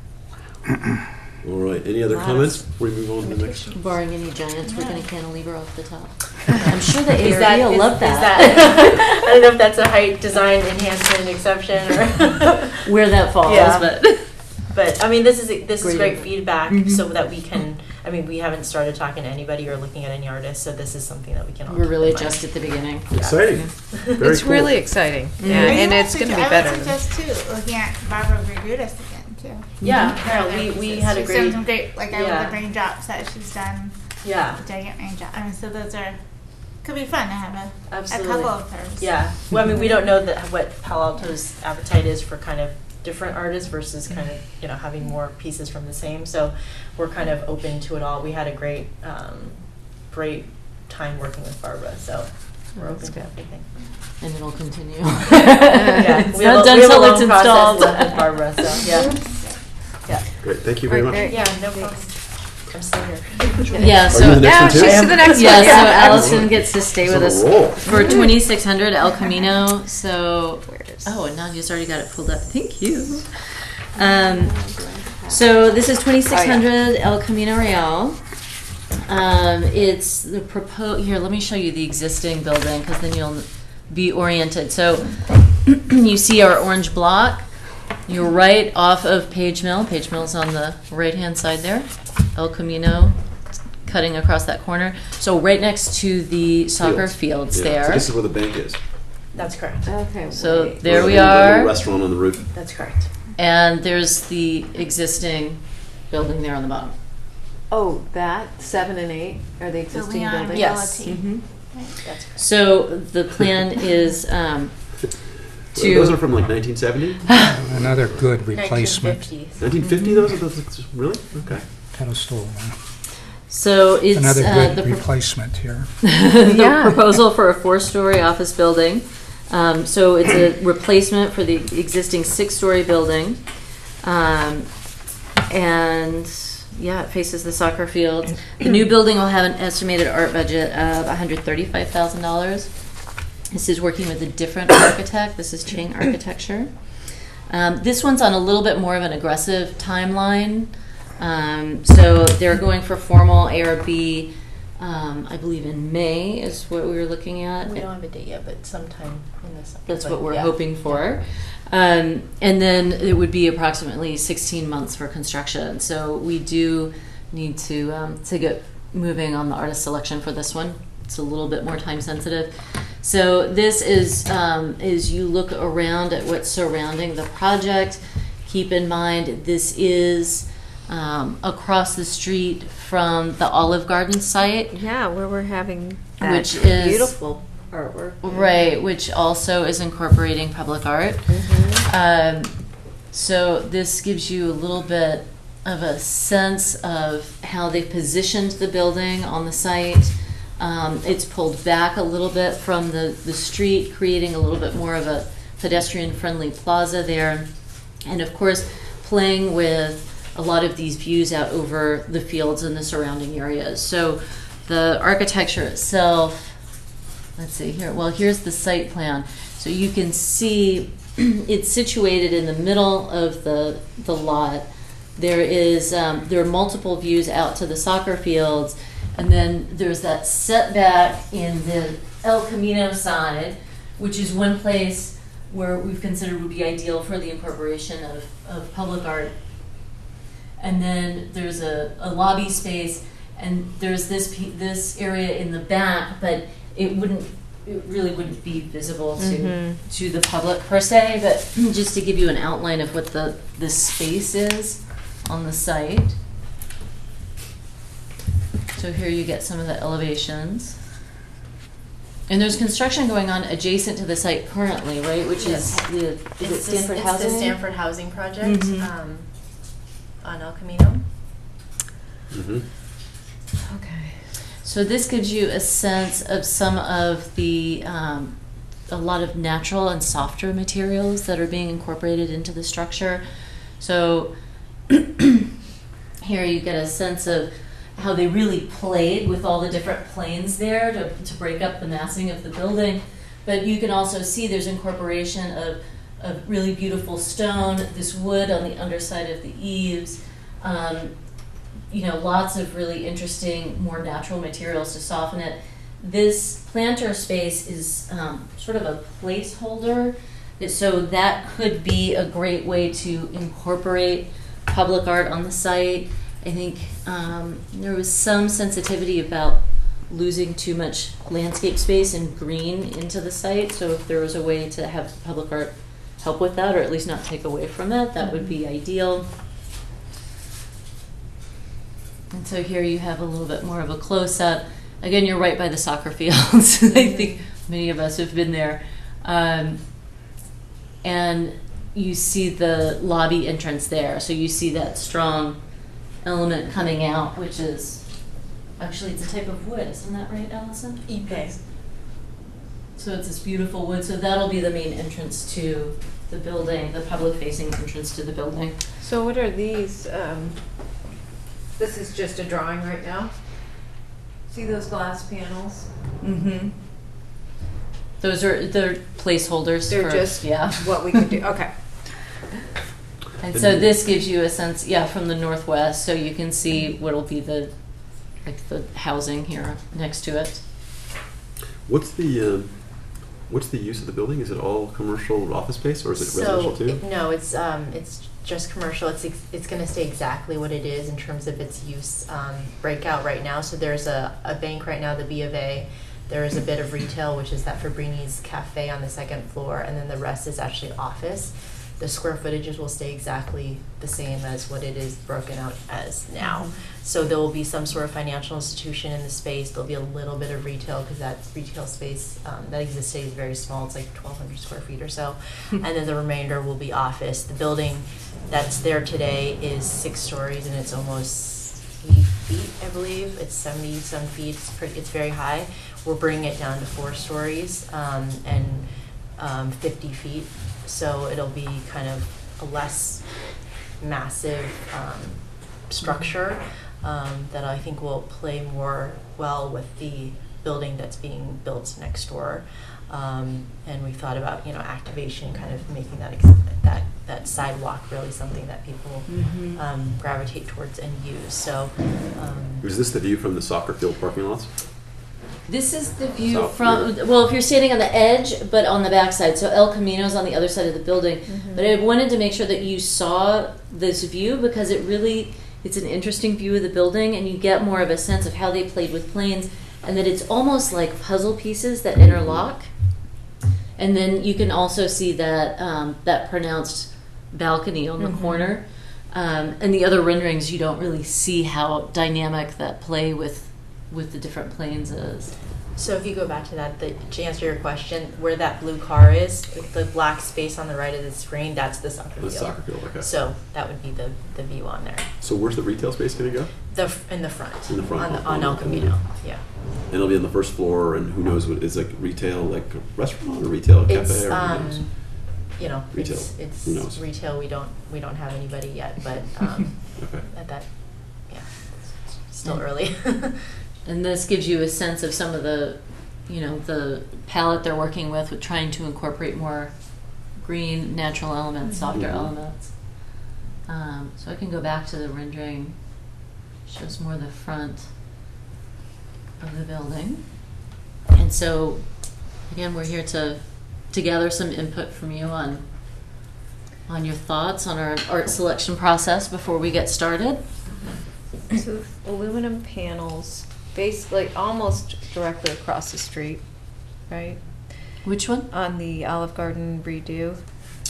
All right. Any other Lot of comments before we move on to the next? Barring any giants, we're going to cantilever off the top. I'm sure the Is ARB will is- love is that. I don't know if that's a height design enhancement exception or. Where that falls, Yeah. but. But this is Great. great feedback, so that we can. We haven't started talking to anybody or looking at any artists, so this is something that we can. All We're keep really in mind. just at the beginning. Exciting. Very It's cool. really exciting. Yeah, I and would it's going to be suggest- better. I would suggest too, looking at Barbara Gregutis again too. Yeah, Her no, we pieces. had a She's great. done some great, like I Yeah. love the raindrops that she's done. Yeah, The giant raindrop. So those could be fun to have a absolutely. couple of hers. Yeah, well, we don't know what Palo Alto's appetite is for kind of different artists versus kind of having more pieces from the same. So we're kind of open to it all. We had a great time working with Barbara, so we're open That's to good. everything. And it'll continue. Yeah, It's we have not a- done we have a till long it's process installed. left with Barbara, so yeah, Great. Thank you very much. yeah, no problem. I'm still here. Yeah, Are so. you the next Yeah, one too? she's to the next Yeah, one. so Allison gets to stay She's with on us a roll. for 2600 El Camino. So, Where is- oh, and Nadia's already got it pulled up. Thank you. So this is 2600 El Camino Real. It's the proposed. Here, let me show you the existing building because then you'll be oriented. So you see our orange block. You're right off of Page Mill. Page Mill's on the right-hand side there. El Camino, cutting across that corner. So right next to the soccer fields Yeah. there. So this is where the bank is. That's correct. Okay. So wait. there we The little are. restaurant on the roof. That's correct. And there's the existing building there on the bottom. Oh, that 7 and 8 are the existing Building on buildings. Yes. reality. Mhm. That's correct. So the plan is Those are from like 1970? Another good replacement 1950s. 1950 those? Those really? Okay. pedestal. so it's Another good the replacement here. the Yeah. proposal for a 4-story office building. So it's a replacement for the existing 6-story building. And yeah, it faces the soccer field. The new building will have an estimated art budget of $135,000. This is working with a different architect. This is Ching Architecture. This one's on a little bit more of an aggressive timeline. So they're going for formal ARB, I believe in May is what we were looking at. We don't have a date yet, but sometime in the summer. That's But what we're yeah. hoping for. And then it would be approximately 16 months for construction. So we do need to get moving on the artist selection for this one. It's a little bit more time sensitive. So this is, as you look around at what's surrounding the project, keep in mind this is across the street from the Olive Garden site. Yeah, where we're having that Which is- beautiful artwork. Right, which also is incorporating public art. So this gives you a little bit of a sense of how they positioned the building on the site. It's pulled back a little bit from the street, creating a little bit more of a pedestrian-friendly plaza there. And of course, playing with a lot of these views out over the fields and the surrounding areas. So the architecture itself, let's see here. Well, here's the site plan. So you can see it's situated in the middle of the lot. There are multiple views out to the soccer fields, and then there's that setback in the El Camino side, which is one place where we've considered would be ideal for the incorporation of public art. And then there's a lobby space, and there's this area in the back, but it really wouldn't be visible to the public per se, but just to give you an outline of what the space is on the site. So here you get some of the elevations. And there's construction going on adjacent to the site currently, right? Which is is it Stanford Housing? It's the Stanford Housing Project Mhm. on El Camino. Mm-hmm. Okay. So this gives you a sense of some of the, a lot of natural and softer materials that are being incorporated into the structure. So here you get a sense of how they really played with all the different planes there to break up the massing of the building. But you can also see there's incorporation of really beautiful stone, this wood on the underside of the eaves, lots of really interesting, more natural materials to soften it. This planter space is sort of a placeholder, so that could be a great way to incorporate public art on the site. I think there was some sensitivity about losing too much landscape space and green into the site, so if there was a way to have public art help with that, or at least not take away from it, that would be ideal. And so here you have a little bit more of a close-up. Again, you're right by the soccer fields. I think many of us have been there. And you see the lobby entrance there. So you see that strong element coming out, which is, actually it's a type of wood, isn't that right, Allison? Ipe. So it's this beautiful wood. So that'll be the main entrance to the building, the public-facing entrance to the building. So what are these? This is just a drawing right now. See those glass panels? Mm-hmm. They're placeholders. They're for, just yeah. what we could do. Okay. I And so this gives you a sense, from the northwest, so you can see what'll be the housing here next to it. What's the use of the building? Is it all commercial office space, or is it residential too? No, it's just commercial. It's going to stay exactly what it is in terms of its use breakout right now. So there's a bank right now, the B of A. There is a bit of retail, which is that Fabrini's Cafe on the second floor, and then the rest is actually office. The square footages will stay exactly the same as what it is broken out as now. So there will be some sort of financial institution in the space. There'll be a little bit of retail because that retail space that exists today is very small. It's like 1,200 square feet or so. And then the remainder will be office. The building that's there today is 6 stories and it's almost 80 feet, I believe. It's 70-some feet. It's very high. We're bringing it down to 4 stories and 50 feet. So it'll be kind of a less massive structure that I think will play more well with the building that's being built next door. And we thought about, activation, kind of making that sidewalk really something that people gravitate towards and use. So, is this the view from the soccer field parking lots? This is the view from, well, if you're standing on the edge, but on the backside. So El Camino's on the other side of the building. But I wanted to make sure that you saw this view because it's an interesting view of the building and you get more of a sense of how they played with planes and that it's almost like puzzle pieces that interlock. And then you can also see that that pronounced balcony on the corner. And the other renderings, you don't really see how dynamic that play with the different planes is. So if you go back to that, to answer your question, where that blue car is, the black space on the right of the screen, that's the soccer field. The soccer field, okay. So that would be the view on there. So where's the retail space going to go? In the front. In the front. On El Camino, yeah. And it'll be on the first floor, and who knows what is like retail, like a restaurant or retail cafe, It's or who knows? Retail. It's Who knows? retail. We don't have anybody yet, but Okay. at that, it's still early. And this gives you a sense of some of the palette they're working with trying to incorporate more green, natural elements, softer elements. So I can go back to the rendering. Shows more the front of the building. And so, again, we're here to gather some input from you on your thoughts on our art selection process before we get started. So aluminum panels, basically almost directly across the street, right? Which one? On the Olive Garden redo.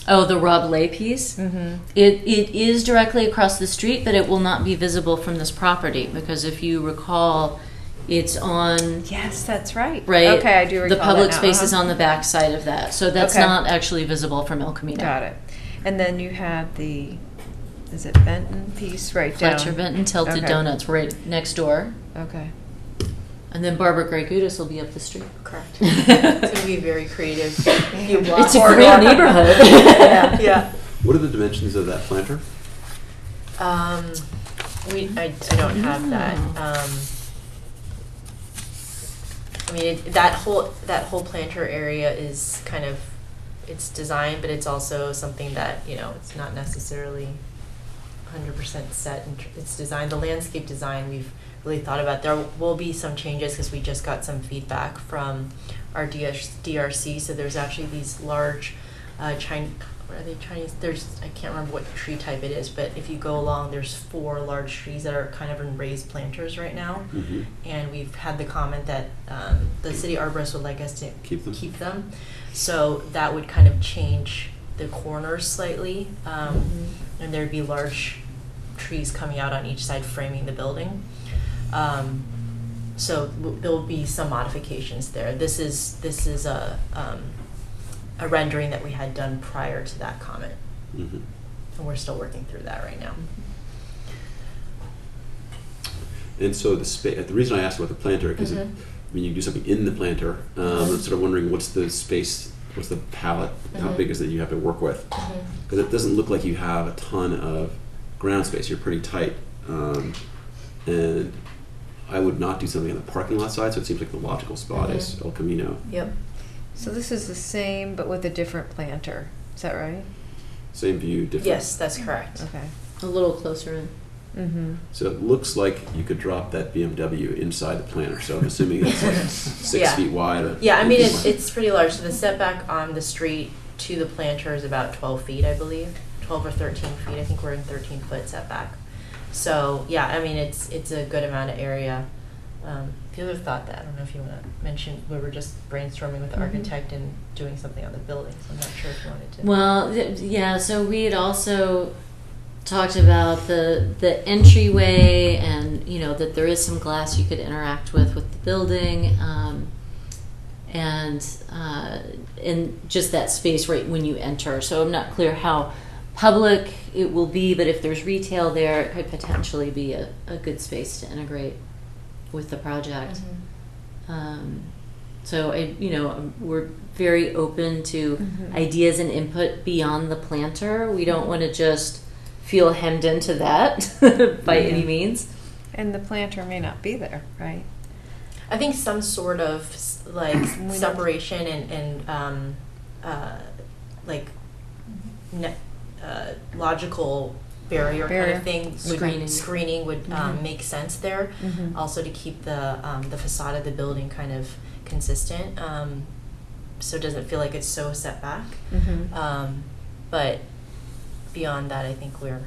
Oh, the Rob Lay piece? It is directly across the street, but it will not be visible from this property because if you recall, it's on... Yes, that's right. Right? Okay, I do recall the public that now. space is on the back side of that. So that's Okay. not actually visible from El Camino. Got it. And then you have is it Benton piece right down? Fletcher Benton Tilted Okay. Donuts right next door. Okay. And then Barbara Gray Gudis will be up the street. Correct. It's going to be very creative. It's a great neighborhood. Yeah. What are the dimensions of that planter? I don't have that. I mean, that whole planter area is kind of, it's designed, but it's also something that, it's not necessarily 100% set. It's designed, the landscape design, we've really thought about. There will be some changes because we just got some feedback from our DRC. So there's actually these large Chinese, I can't remember what tree type it is, but if you go along, there's 4 large trees that are kind of in raised planters right now. And we've had the comment that the city arborist would like us to keep them. So that would kind of change the corners slightly. And there'd be large trees coming out on each side framing the building. So there'll be some modifications there. This is a rendering that we had done prior to that comment. And we're still working through that right now. And so the reason I asked about the planter, because when you do something in the planter, I'm sort of wondering what's the space, what's the palette, how big is it you have to work with? Because it doesn't look like you have a ton of ground space. You're pretty tight. And I would not do something on the parking lot side, so it seems like the logical spot is El Camino. Yep. So this is the same, but with a different planter. Is that right? Same view, different. Yes, that's correct. Okay. A little closer in. Mm-hmm. So it looks like you could drop that BMW inside the planter. So I'm assuming it's like 6 Yeah. feet wide. Or Yeah, I mean, 8 feet wide. it's pretty large. So the setback on the street to the planter is about 12 feet, I believe. 12 or 13 feet. I think we're in 13-foot setback. So, yeah, I mean, it's a good amount of area. The other thought that, I don't know if you want to mention, we were just brainstorming with the architect and doing something on the building, so I'm not sure if you wanted to. Well, yeah, so we had also talked about the entryway and, you know, that there is some glass you could interact with the building, and just that space right when you enter. So I'm not clear how public it will be, but if there's retail there, it could potentially be a good space to integrate with the project. So we're very open to ideas and input beyond the planter. We don't want to just feel hemmed into that by any means. And the planter may not be there, right? I think some sort of like separation and logical barrier kind of thing, screening would make sense there. Also to keep the facade of the building kind of consistent, so it doesn't feel like it's so set back. But beyond that, I think we're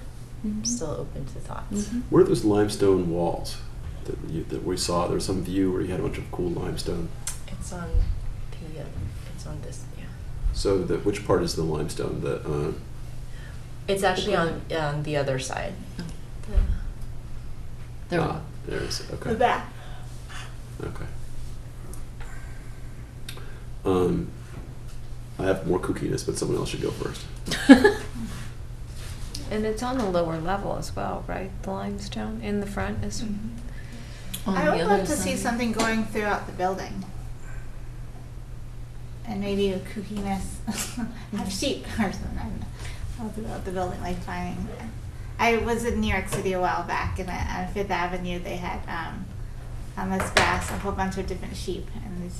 still open to thoughts. Where are those limestone walls that we saw? There was some view where you had a bunch of cool limestone. It's on this. Yeah. So which part is the limestone? It's actually on the other side. There. There's okay. The back. Okay. I have more kookiness, but someone else should go first. And it's on the lower level as well, right? The limestone in the front is. I would love to see something going throughout the building. And maybe a kookiness, have sheep or something, I don't know, all throughout the building, like finding. I was in New York City a while back, and on Fifth Avenue they had on this grass a whole bunch of different sheep, and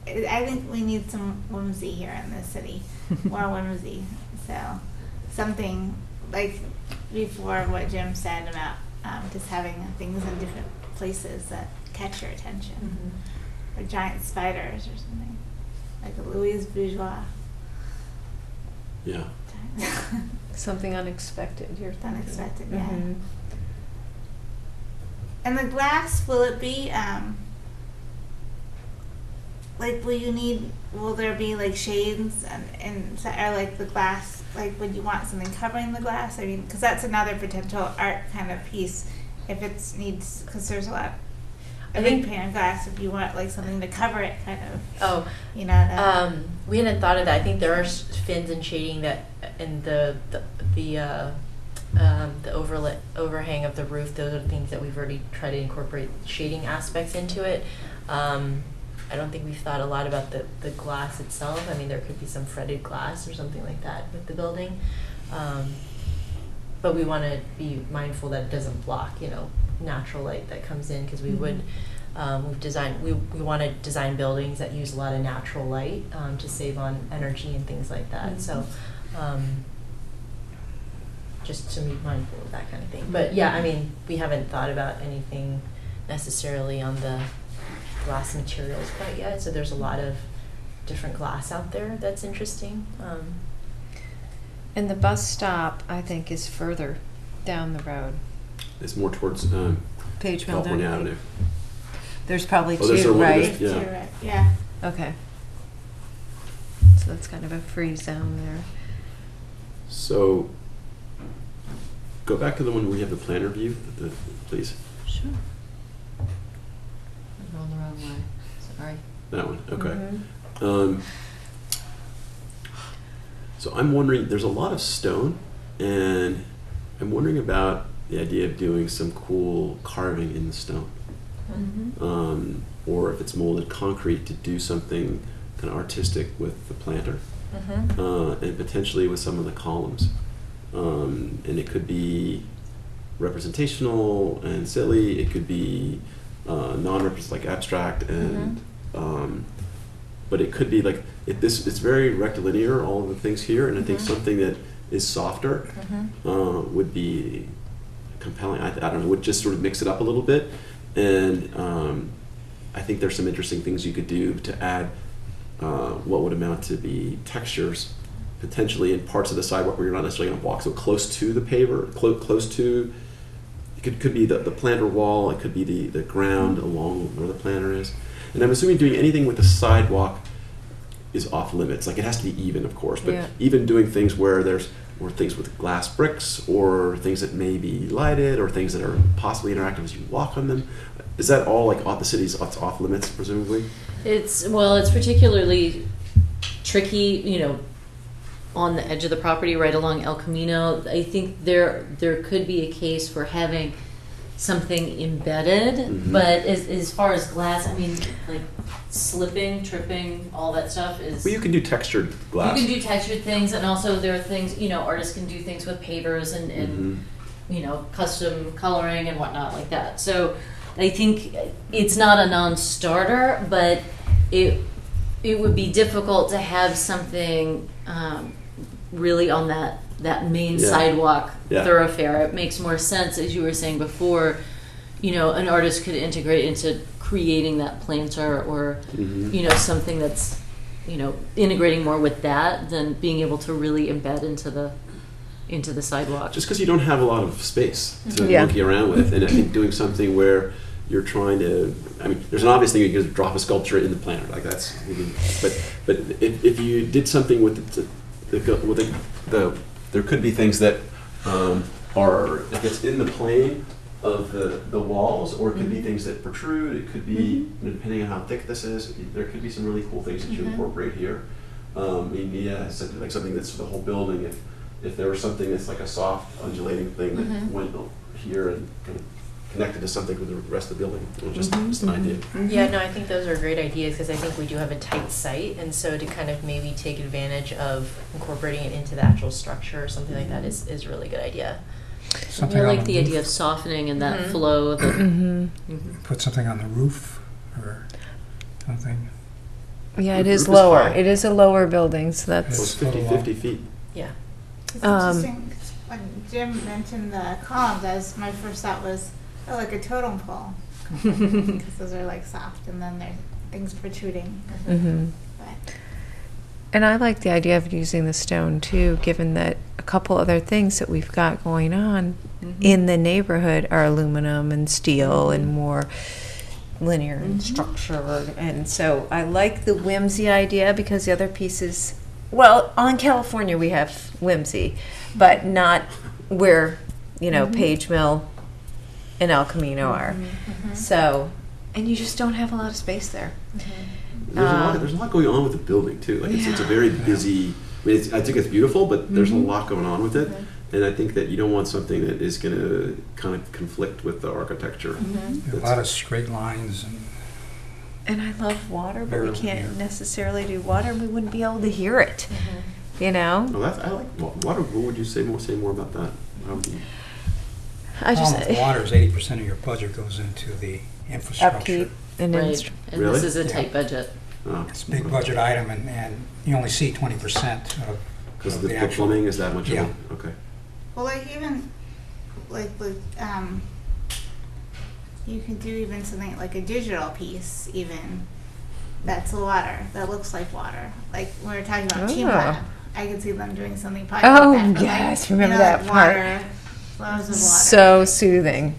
I think we need some whimsy here in this city, more whimsy. So something like before what Jim said about just having things in different places that catch your attention, or giant spiders or something, like a Louise Bourgeois. Yeah. Something unexpected, you're thinking. Unexpected, yeah. And the glass, will it be, will there be like shades and or like the glass, like would you want something covering the glass? I mean, because that's another potential art kind of piece if it needs, because there's a lot. I think pane of glass, if you want like something to cover it, kind of. Oh, you know. We hadn't thought of that. I think there are fins and shading that, and the overhang of the roof. Those are things that we've already tried to incorporate shading aspects into it. I don't think we've thought a lot about the glass itself. I mean, there could be some fretted glass or something like that with the building, but we want to be mindful that it doesn't block, natural light that comes in, because we would we want to design buildings that use a lot of natural light to save on energy and things like that. So just to be mindful of that kind of thing. But yeah, I mean, we haven't thought about anything necessarily on the glass materials quite yet. So there's a lot of different glass out there that's interesting. And the bus stop, I think, is further down the road. It's more towards Page Mill, California Avenue. There's probably there's two, right? Yeah. Two, right? Yeah. Okay. So that's kind of a free zone there. So go back to the one where you have the planner view, please. Sure. I'm on the wrong way. Sorry. That one, okay. So I'm wondering, there's a lot of stone, and I'm wondering about the idea of doing some cool carving in the stone. Or if it's molded concrete, to do something kind of artistic with the planter, and potentially with some of the columns. And it could be representational and silly, it could be non-representative, like abstract, and but it could be like it's very rectilinear, all of the things here, and I think something that is softer would be compelling. I don't know, would just sort of mix it up a little bit, and I think there's some interesting things you could do to add what would amount to be textures potentially in parts of the sidewalk where you're not necessarily going to walk so close to the paver, close to. It could be the planter wall. It could be the ground along where the planter is. And I'm assuming doing anything with the sidewalk is off limits. Like it has to be even, of course, but even doing things where there's or things with glass bricks or things that may be lighted or things that are possibly interactive as you walk on them. Is that all like off the city's off limits, presumably? It's particularly tricky, you know, on the edge of the property right along El Camino. I think there could be a case for having something embedded, but as far as glass, I mean, like slipping, tripping, all that stuff is... Well, you can do textured glass. You can do textured things, and also there are things, you know, artists can do things with pavers and you know, custom coloring and whatnot like that. So I think it's not a non-starter, but it would be difficult to have something really on that main sidewalk thoroughfare. It makes more sense, as you were saying before, you know, an artist could integrate into creating that planter or, you know, something that's, you know, integrating more with that than being able to really embed into the sidewalk. Just because you don't have a lot of space to monkey around with, and I think doing something where you're trying to, I mean, there's an obvious thing, you can drop a sculpture in the planter, like that's, but if you did something with there could be things that are, if it's in the plane of the walls, or it could be things that protrude. It could be, depending on how thick this is, there could be some really cool things that you incorporate here. I mean, like something that's for the whole building. If there was something that's like a soft, undulating thing that went here and kind of connected to something with the rest of the building. It was just an idea. Yeah, no, I think those are great ideas because I think we do have a tight site, and so to kind of maybe take advantage of incorporating it into the actual structure or something like that is a really good idea. Something I on like the idea of softening and that flow. Put something on the roof or something. Yeah, it Roof is is lower. high. It is a lower building, so Well, that's... it's 50 feet. Yeah. It's interesting, 'cause when Jim mentioned the columns, my first thought was, oh, like a totem pole. Because those are like soft, and then there's things protruding. But And I like the idea of using the stone too, given that a couple other things that we've got going on in the neighborhood are aluminum and steel and more linear in structure. And so I like the whimsy idea because the other pieces, well, on California we have whimsy, but not where, you know, Page Mill and El Camino are. So, and you just don't have a lot of space there. There's a lot going on with the building too. Like it's a very busy. I mean, I think it's beautiful, but there's a lot going on with it, and I think that you don't want something that is going to kind of conflict with the architecture. A lot of straight lines And I love water, but we Barely can't here. necessarily do water. We wouldn't be able to hear it, you know? Oh, I like water. What would you say more about that? How would you- I just with water is 80% of your budget goes into the infrastructure. upkeep and Right. And Really? this is a tight budget. Oh, It's a big budget item, and you only see 20% of because of the actual. plumbing is that much. Yeah. Of it? Okay. well, like even like you could do even something like a digital piece, even that's water that looks like water. Like when we were talking about Team Oh. Lab, I could see them doing something probably Oh, like that. But yes, like, remember you know, that like part. Water, flows of water. so soothing.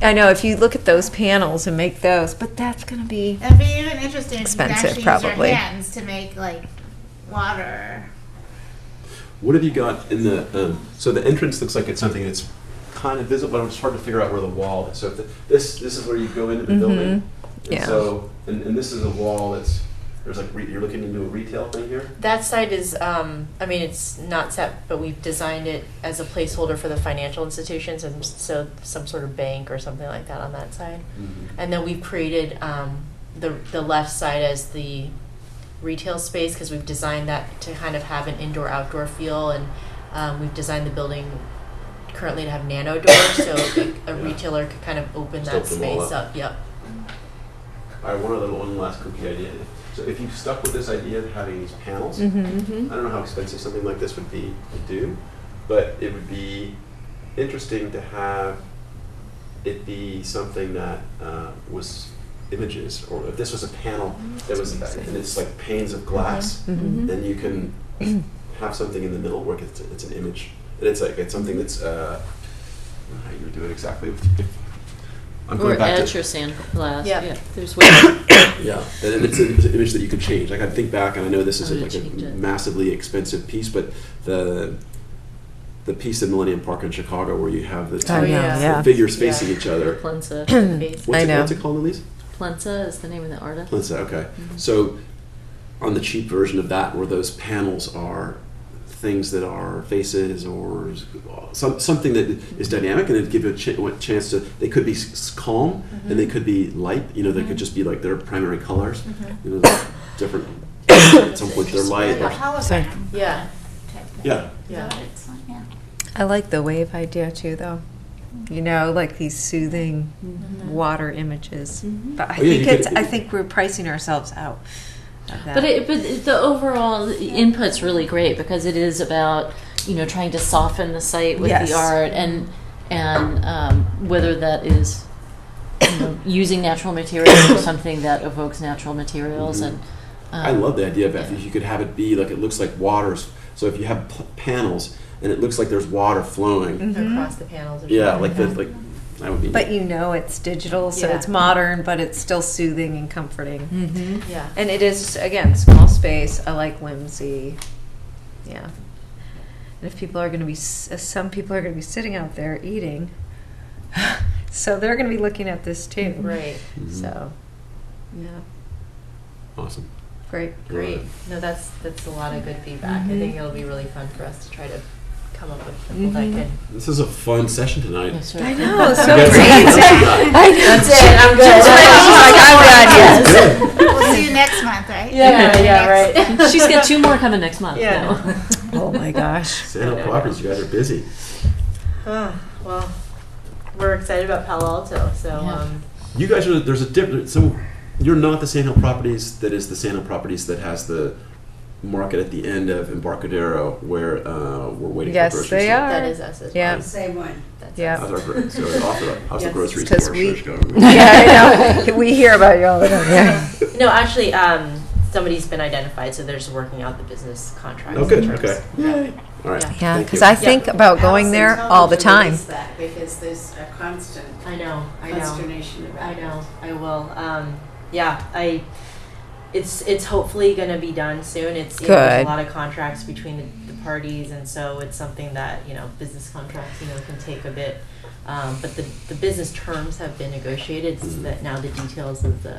I know if you look at those panels and make those, but that's going to be It'd be even interesting Expensive, if you could actually probably. use your hands to make like water. What have you got in the? So the entrance looks like it's something that's kind of visible, but it's hard to figure out where the wall is. So if this is where you go into the building. And Yeah. So and this is a wall that's there's like you're looking into a retail thing here. That site is, I mean, it's not set, but we've designed it as a placeholder for the financial institutions, and so some sort of bank or something like that on that side. And then we've created the left side as the retail space because we've designed that to kind of have an indoor-outdoor feel, and we've designed the building currently to have nano doors, so a retailer could kind of open Just that open them all space up. Yep. All right, one last cookie idea. So if you stuck with this idea of having these panels, I don't know how expensive something like this would be to do, but it would be interesting to have it be something that was images, or if this was a panel that was, and it's like panes of glass, then you can have something in the middle where it's an image, and it's something that's how you would do it exactly. I'm Or going back etch to, or sandblast. Yeah. Yeah, there's ways. yeah, and it's an image that you can change. Like I think back, and I know this How isn't to like a change it. massively expensive piece, but the piece in Millennium Park in Chicago where you have the two the figures facing each other. Plensa. What's it called, Elise? Plensa is the name of the artist. Plensa, okay. So on the cheap version of that, where those panels are things that are faces or something that is dynamic, and it give you a chance to, they could be calm and they could be light, they could just be like their primary colors, different, at some point they're light. Like a hologram. Yeah. type thing. Yeah. Is that what it's like? Yeah. I like the wave idea too, though. Like these soothing water images. But I think we're pricing ourselves out of that. But the overall input's really great because it is about trying to soften the site with Yes. the art and whether that is using natural materials or something that evokes natural materials and. I love the idea of that. If you could have it be like it looks like waters. So if you have panels and it looks like there's water flowing Across the panels. Or Yeah, something. like that would be. But it's digital, so Yeah. it's modern, but it's still soothing and comforting. Yeah. And it is, again, small space. I like whimsy. Yeah. And if people are going to be, some people are going to be sitting out there eating, so they're going to be looking at this too. Right. So, yeah, Awesome. great. Great. No, that's a lot of good feedback. I think it'll be really fun for us to try to come up with people that can. This is a fun session tonight. Yes, I right. know, so You guys- great. That's it. I'm good. She's like, I'm done. Yes. We'll see you next month, right? Yeah, right. She's got 2 more coming next month. Yeah. Oh my gosh. Sand Hill Properties, you guys are busy. Well, we're excited about Palo Alto, so You guys are, there's a different, so you're not the Sand Hill Properties that is the Sand Hill Properties that has the market at the end of Embarcadero where we're waiting Yes, for grocery they store. are. that is us as Yeah. well. Same one. Yeah. How's the Yes, grocery 'cause store we- search going? Yeah, I know. We hear about you all the time. Yeah. No, actually, somebody's been identified, so they're just working out the business contracts. Oh, good, in terms- okay. Yeah. All right. Yeah, Thank because you. I think about going there all the time. Because there's a constant I know. consternation about I it. know. I will. It's hopefully going to be done soon. It's there's Good. a lot of contracts between the parties, and so it's something that business contracts can take a bit. But the business terms have been negotiated, so that now the details of the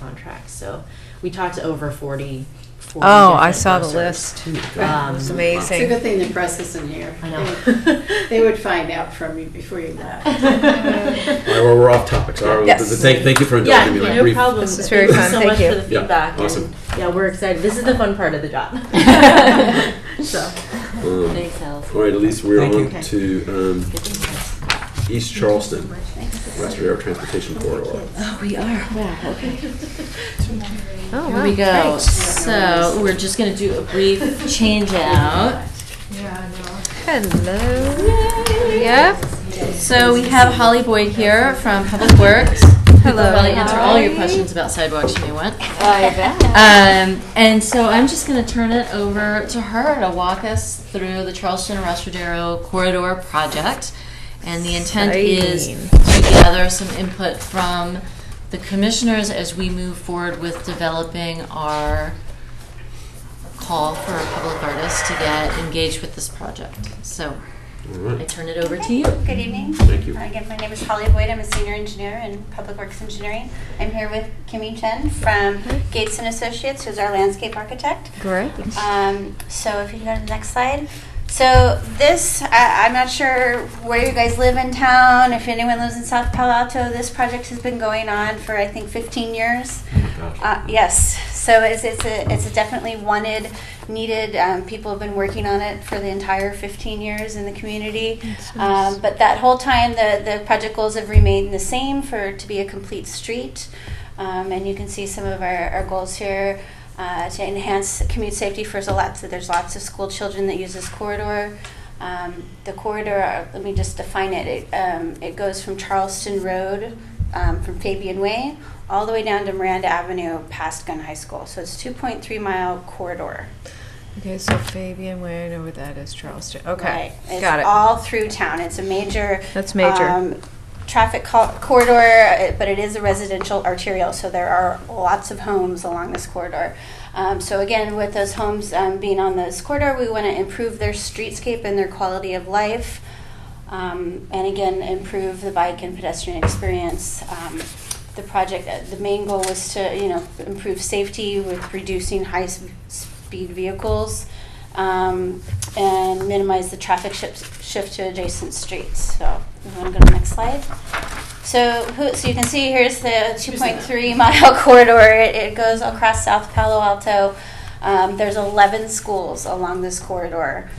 contracts. So we talked to over 40 Oh, I different saw the grocers. list. Um, It's It's a amazing. good thing the press isn't here. I know. They would find out from you before you left. All right, well, we're off topic. Sorry. Yes. Thank you for Yeah, indulging me. Like no brief. problem. This is very Thank fun. you so Thank much you. for the Yeah, feedback. awesome. And, we're excited. This is the fun part of the job. So, Thanks, Alice. All right, Elise, we're Thank on you. to East Charleston, Western Air Transportation Corridor. Oh, we are. Wow. Okay. Oh, Here wow. we go. Great. So we're just going to do a brief change out. Hello. Yep. So we have Holly Boyd here from Public Works. Hello. I'll probably answer all your questions about sidewalks you may want. I bet. And so I'm just going to turn it over to her to walk us through the Charleston Rostradero Corridor project. And the intent is to gather some input from the commissioners as we move forward with developing our call for public artists to get engaged with this project. So All I right, turn it over to you. Good evening. thank you. Again, my name is Holly Boyd. I'm a senior engineer in Public Works Engineering. I'm here with Kimmy Chen from Gates and Associates, who's our landscape architect. Great. So if you can go to the next slide. So this, I'm not sure where you guys live in town, if anyone lives in South Palo Alto. This project has been going on for, I think, 15 years. Yes, so it's a definitely wanted, needed. People have been working on it for the entire 15 years in the community. But that whole time, the project goals have remained the same to be a complete street. And you can see some of our goals here to enhance commute safety for there's lots of school children that use this corridor. The corridor, let me just define it. It goes from Charleston Road, from Fabian Way, all the way down to Miranda Avenue past Gunn High School. So it's 2.3 mile corridor. Okay, so Fabian Way, I know where that is, Charleston. Okay, Right. got it. All through town. It's a major. That's major. Traffic corridor, but it is a residential arterial, so there are lots of homes along this corridor. So again, with those homes being on this corridor, we want to improve their streetscape and their quality of life, and again, improve the bike and pedestrian experience. The project, the main goal was to, improve safety with reducing high-speed vehicles, and minimize the traffic shift to adjacent streets. So you want to go to the next slide? So you can see here's the 2.3 mile corridor. It goes across South Palo Alto. There's 11 schools along this corridor.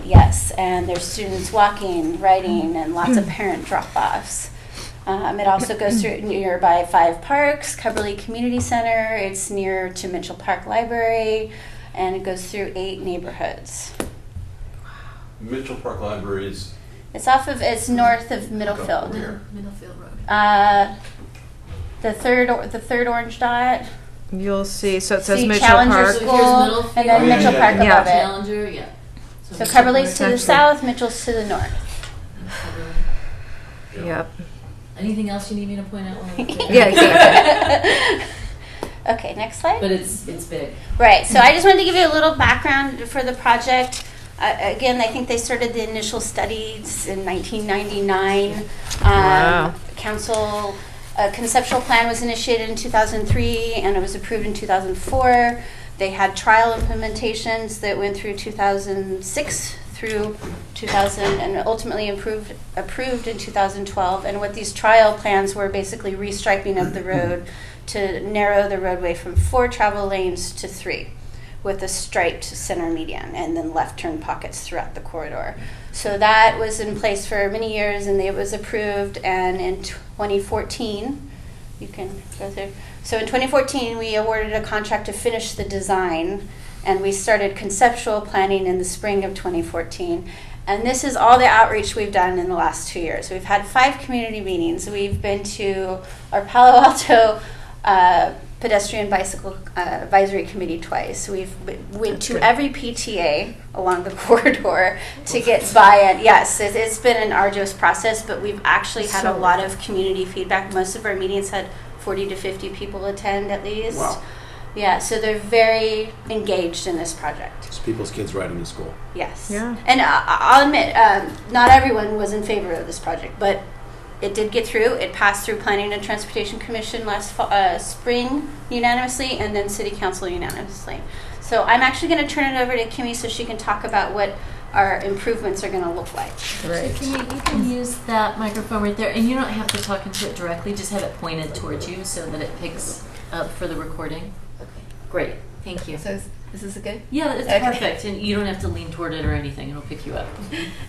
Yes, and there's students walking, riding, and lots of parent drop-offs. It also goes through nearby 5 parks, Cubberley Community Center. It's near to Mitchell Park Library, and it goes through 8 neighborhoods. Mitchell Park Library is. It's north of Middlefield. Middlefield Road. The third orange dot. You'll see, so it says See Mitchell Challenger Park. School, and then Mitchell Park above it. Challenger, yeah. So Cubberley's to the south, Mitchell's to the north. Yep. Anything else you need me to point out? Yeah, exactly. Okay, next slide. But it's big. Right, so I just wanted to give you a little background for the project. Again, I think they started the initial studies in 1999. Wow. Council conceptual plan was initiated in 2003 and it was approved in 2004. They had trial implementations that went through 2006 through 2000 and ultimately approved in 2012. And what these trial plans were basically restriping of the road to narrow the roadway from 4 travel lanes to 3 with a striped center median and then left turn pockets throughout the corridor. So that was in place for many years and it was approved, and in 2014, you can go through. So in 2014, we awarded a contract to finish the design, and we started conceptual planning in the spring of 2014. And this is all the outreach we've done in the last 2 years. We've had 5 community meetings. We've been to our Palo Alto pedestrian bicycle advisory committee twice. We've went to every PTA along the corridor to get buy-in. Yes, it's been an arduous process, but we've actually had a lot of community feedback. Most of our meetings had 40 to 50 people attend at least. Wow. Yeah, so they're very engaged in this project. It's people's kids riding to school. Yes. Yeah. And I'll admit, not everyone was in favor of this project, but it did get through. It passed through Planning and Transportation Commission last spring unanimously, and then City Council unanimously. So I'm actually going to turn it over to Kimmy so she can talk about what our improvements are going to look like. Right. So you can use that microphone right there, and you don't have to talk into it directly. Just have it pointed towards you so that it picks up for the recording. Okay. Great. Thank you. So is this good? Yeah, it's Okay. perfect, and you don't have to lean toward it or anything. It'll pick you up.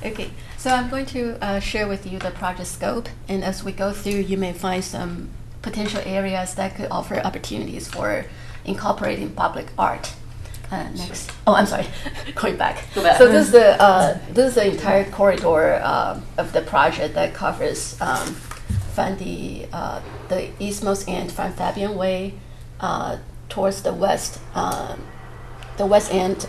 Okay, so I'm going to share with you the project scope, and as we go through, you may find some potential areas that could offer opportunities for incorporating public art. Next. Oh, I'm sorry. Going back. Go back. So this is the entire corridor of the project that covers from the eastmost end from Fabian Way towards the west end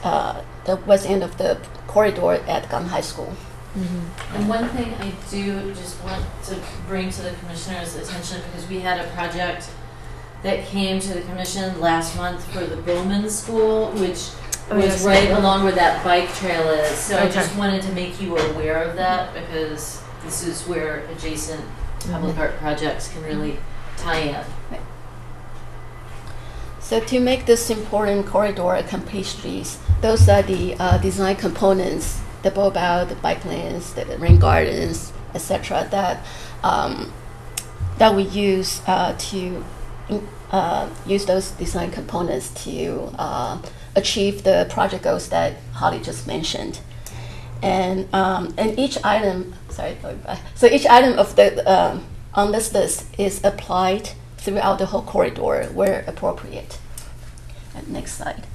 of the corridor at Gunn High School. Mm-hmm. And one thing I do just want to bring to the commissioner's attention, because we had a project that came to the commission last month for the Bowman School, which was right along where that bike trail is. So I just wanted to make you aware of that, because this is where adjacent public art projects can really tie in. So to make this important corridor a complete street, those are the design components: the bulb out, the bike lanes, the rain gardens, etc. That we use to use those design components to achieve the project goals that Holly just mentioned. And each item, so each item of the on this list is applied throughout the whole corridor where appropriate. And next slide.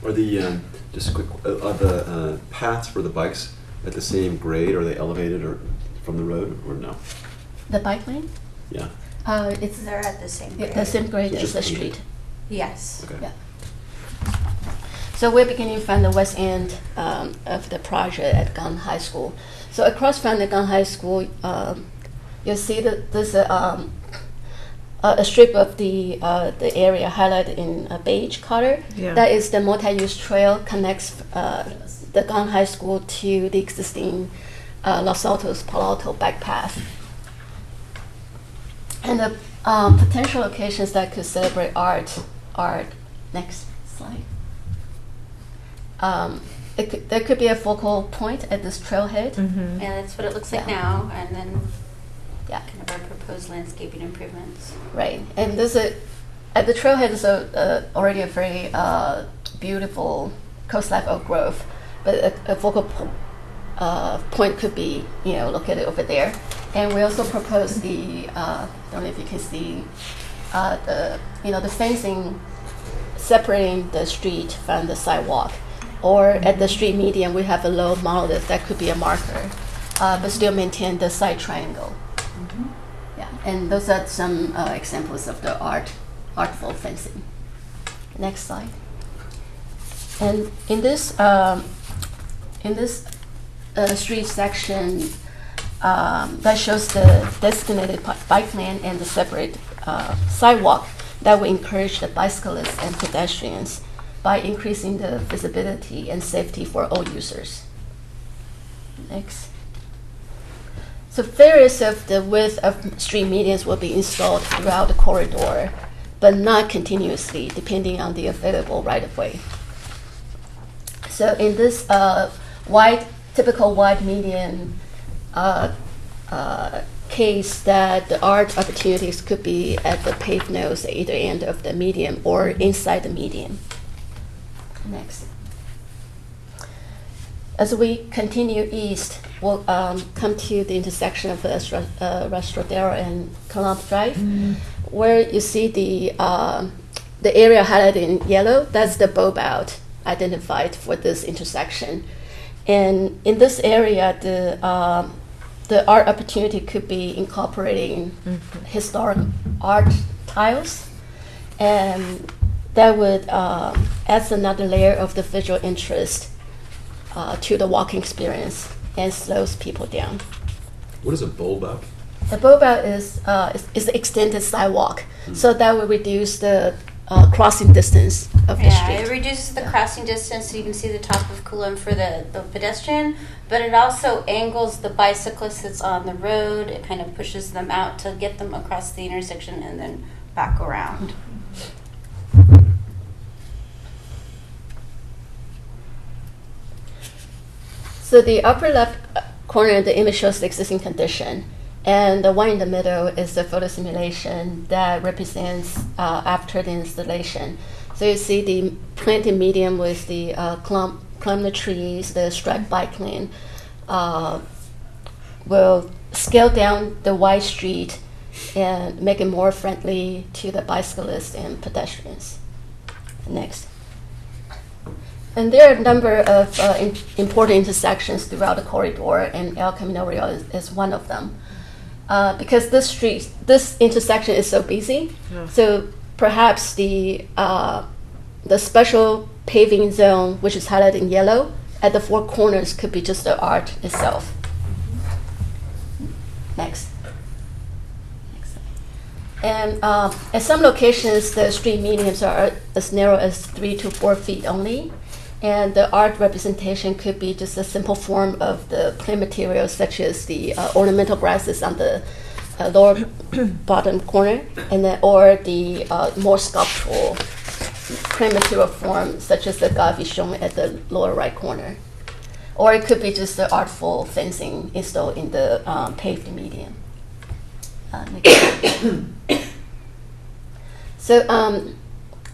Are the just a quick are the paths for the bikes at the same grade? Are they elevated or from the road or no? The bike lane? Yeah. It's They're at the same grade. the same grade It's as the just painted. street. Yes. Okay. Yeah. So we're beginning from the west end of the project at Gun High School. So across from the Gun High School, you'll see that there's a strip of the area highlighted in a beige color. Yeah. That is the multi-use trail connects the Gun High School to the existing Los Altos Palo Alto bike path. And the potential locations that could celebrate art are next slide. There could be a focal point at this trailhead. Mm-hmm. Yeah, that's what it looks like Yeah. now, and then Yeah. kind of our proposed landscaping improvements. Right, and there's at the trailhead is already a very beautiful coastline oak grove, but a focal point could be located over there. And we also propose the I don't know if you can see the fencing separating the street from the sidewalk, or at the street median we have a low monolith that could be a marker, but still maintain the side triangle. Yeah, and those are some examples of the artful fencing. Next slide. And in this street section that shows the designated bike lane and the separate sidewalk that will encourage the bicyclists and pedestrians by increasing the visibility and safety for all users. Next. So various of the width of street medians will be installed throughout the corridor, but not continuously, depending on the available right-of-way. So in this typical wide median case, that the art opportunities could be at the paved nose at either end of the median or inside the median. Next. As we continue east, we'll come to the intersection of Restradero and Colomb Drive, where you see the area highlighted in yellow. That's the bulb out identified for this intersection. And in this area, the art opportunity could be incorporating historic art tiles, and that would add another layer of the visual interest to the walking experience and slows people down. What is a bulb out? The bulb out is the extended sidewalk, so that will reduce the crossing distance of the street. It reduces the crossing distance so you can see the top of Coulomb for the pedestrian, but it also angles the bicyclist that's on the road. It kind of pushes them out to get them across the intersection and then back around. So the upper left corner of the image shows the existing condition, and the one in the middle is the photo simulation that represents after the installation. So you see the planted medium with the climb the trees, the striped bike lane will scale down the wide street and make it more friendly to the bicyclists and pedestrians. Next. And there are a number of important intersections throughout the corridor, and El Camino Real is one of them. Because this intersection is so busy, so perhaps the special paving zone, which is highlighted in yellow, at the four corners could be just the art itself. Next. And at some locations, the street medians are as narrow as 3 to 4 feet only. And the art representation could be just a simple form of the plant materials, such as the ornamental grasses on the lower bottom corner, and then, or the more sculptural plant material form, such as the gavi shown at the lower right corner. Or it could be just the artful fencing installed in the paved median. So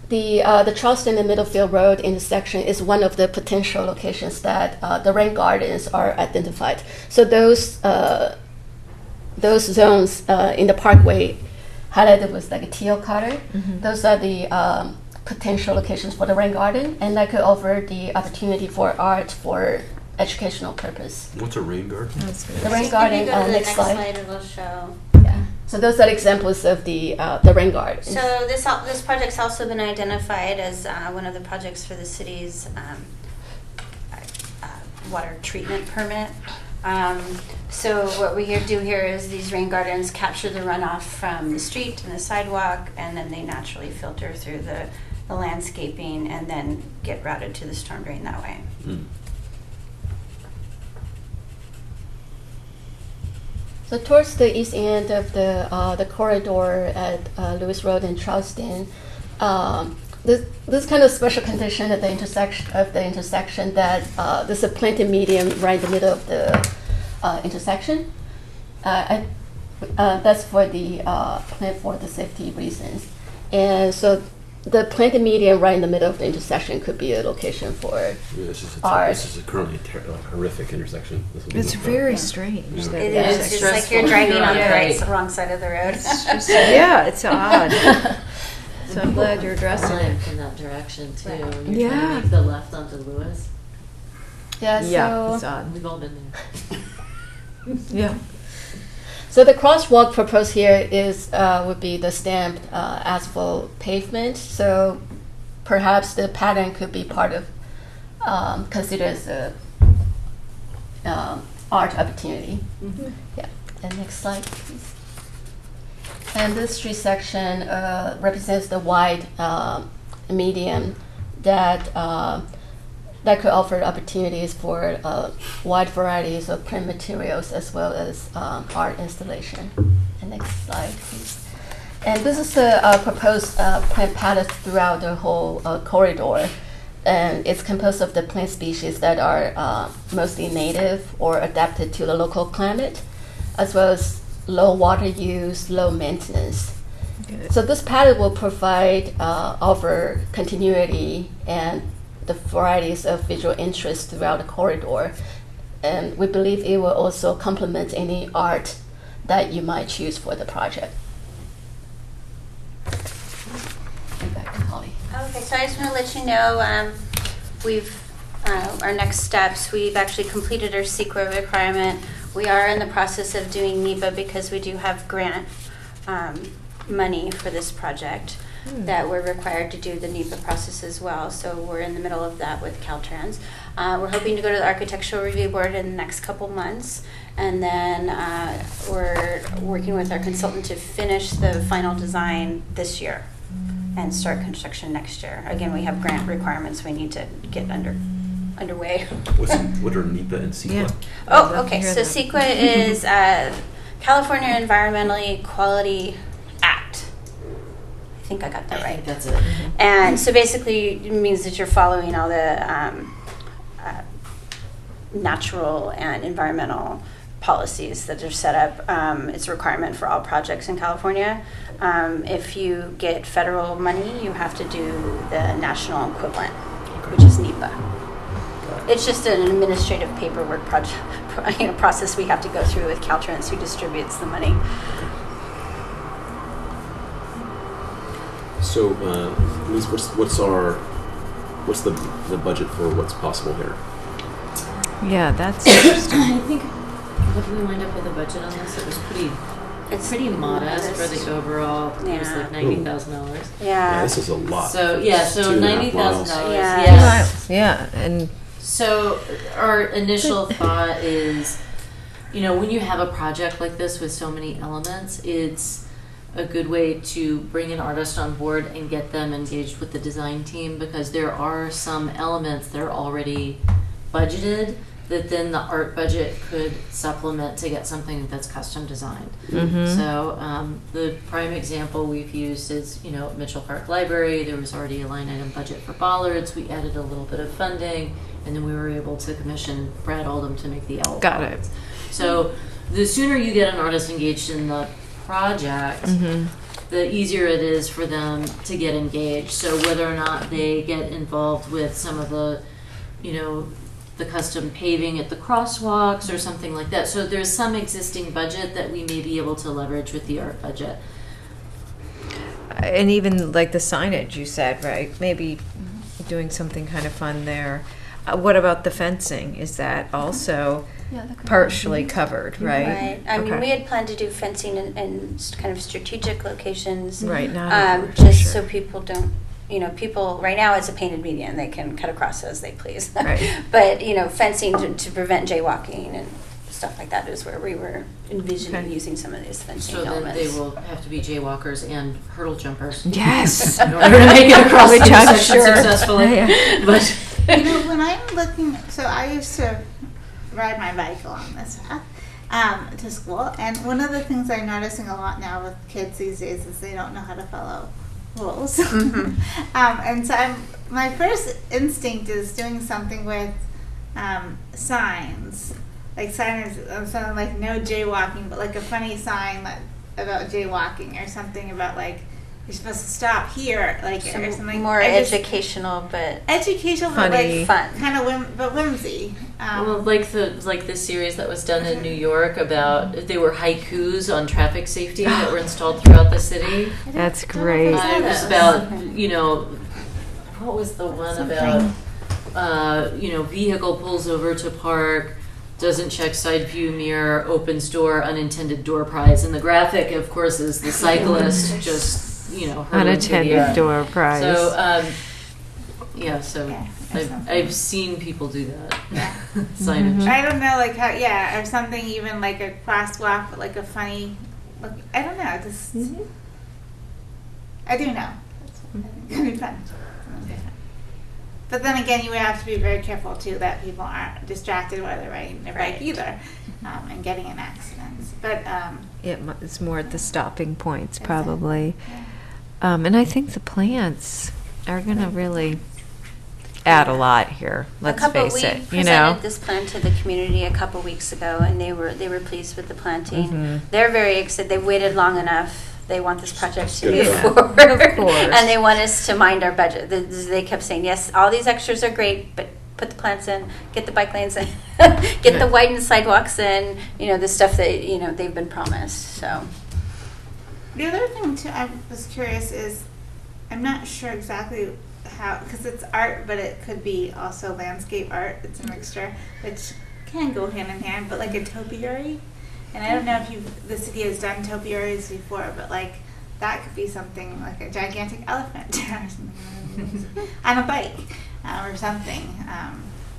the Charleston and Middlefield Road intersection is one of the potential locations that the rain gardens are identified. So those zones in the parkway highlighted with like a teal color. Those are the potential locations for the rain garden, and that could offer the opportunity for art for educational purpose. What's a rain garden? The rain garden, If you go to the next slide. it'll show. Yeah. So those are examples of the rain garden. So this project's also been identified as one of the projects for the city's water treatment permit. So what we do here is these rain gardens capture the runoff from the street and the sidewalk, and then they naturally filter through the landscaping and then get routed to the storm drain that way. So towards the east end of the corridor at Lewis Road and Charleston, this kind of special condition at the intersection that there's a planted medium right in the middle of the intersection. That's for the safety reasons, and so the planted medium right in the middle of the intersection could be a location for art. This is currently a horrific intersection. It's very strange. That It is. It's intersection. like you're driving on the Yeah. wrong side of the road. Yeah, it's odd. So I'm glad you're addressing it. In that direction too. Right. When you're trying Yeah. to make the left onto Lewis. Yeah. Yeah, it's So odd. We've all been there. Yeah. so the crosswalk proposed here is would be the stamped asphalt pavement. So perhaps the pattern could be part of considered as a art opportunity. Yeah. And next slide, please. And this street section represents the wide medium that could offer opportunities for wide varieties of print materials as well as art installation. And next slide, please. And this is the proposed plant palette throughout the whole corridor. And it's composed of the plant species that are mostly native or adapted to the local climate, as well as low water use, low maintenance. So this palette will provide offer continuity and the varieties of visual interest throughout the corridor. And we believe it will also complement any art that you might choose for the project. And back to Holly. Okay, so I just want to let you know, our next steps, we've actually completed our CEQA requirement. We are in the process of doing NEPA because we do have grant money for this project that we're required to do the NEPA process as well. So we're in the middle of that with Caltrans. We're hoping to go to the Architectural Review Board in the next couple months. And then we're working with our consultant to finish the final design this year and start construction next year. Again, we have grant requirements we need to get underway. What are NEPA and CEQA? Yeah. Oh, okay. So CEQA is California Environmentally Quality Act. I think I got that right. That's it. And so basically it means that you're following all the natural and environmental policies that are set up. It's a requirement for all projects in California. If you get federal money, you have to do the national equivalent, which is NEPA. It's just an administrative paperwork process we have to go through with Caltrans, who distributes the money. So, Lise, what's the budget for what's possible here? Yeah, that's interesting. I think, what did we wind up with a budget on this? It was pretty modest for the overall. It was like $90,000. Yeah. This is a lot. So yeah, so 2.5 $90,000. miles. Yeah. Yes. Yeah, and So our initial thought is, when you have a project like this with so many elements, it's a good way to bring an artist on board and get them engaged with the design team, because there are some elements that are already budgeted that then the art budget could supplement to get something that's custom designed. So the prime example we've used is, Mitchell Park Library. There was already a line item budget for bollards. We added a little bit of funding, and then we were able to commission Brad Oldham to make the L Got bollards. So the sooner you get an artist engaged in the project, the easier it is for them to get engaged. So whether or not they get involved with some of the, the custom paving at the crosswalks or something like that. So there's some existing budget that we may be able to leverage with the art budget. And even like the signage you said, right? Maybe doing something kind of fun there. What about the fencing? Is that also Yeah, that could be. partially covered, right? Right. I mean, Okay. we had planned to do fencing in kind of strategic locations. Right, not everywhere, just sure. so people don't, people, right now it's a painted median. They can cut across as they please. Right. But, fencing to prevent jaywalking and stuff like that is where we were envisioning Okay. using some of these fencing So then elements. they will have to be jaywalkers and hurdle jumpers. Yes. In order to make it across the Which I'm intersection sure. successfully. Yeah. But When I'm looking, so I used to ride my bike along this path to school, and one of the things I'm noticing a lot now with kids these days is they don't know how to follow rules. And so my first instinct is doing something with signs, like signs, something like no jaywalking, but like a funny sign about jaywalking or something about like you're supposed to stop here, like or something more I just- educational, but educational, Funny. but like Fun. kind of whimsy. well, like the series that was done in New York about they were haikus on traffic safety that were installed throughout the city. That's great. It was about what was the one about vehicle pulls over to park, doesn't check side view mirror, opens door, unintended door prize, and the graphic, of course, is the cyclist just hurtling to the Unattended end. door prize. So Yeah, I've seen people do that signage. I don't know, like how, or something even like a crosswalk, but like a funny, look. I don't know, just I do know. It's gonna be fun. But then again, you would have to be very careful too that people aren't distracted while they're riding their bike either, and getting in accidents. But It's more at the stopping points, probably. And I think the plants are going to really add a lot here. Let's face it. We presented this plan to the community a couple weeks ago, and they were pleased with the planting. Mhm. They're very excited. They waited long enough. They want this project to Good move for forward, Of course. and they want us to mind our budget. They kept saying, "Yes, all these extras are great, but put the plants in, get the bike lanes in, get the widened sidewalks in. The stuff that they've been promised." So. the other thing too, I was curious is, I'm not sure exactly how, because it's art, but it could be also landscape art. It's a mixture, which can go hand in hand. But like a topiary. And I don't know if the city has done topiaries before, but like that could be something like a gigantic elephant or something on a bike or something.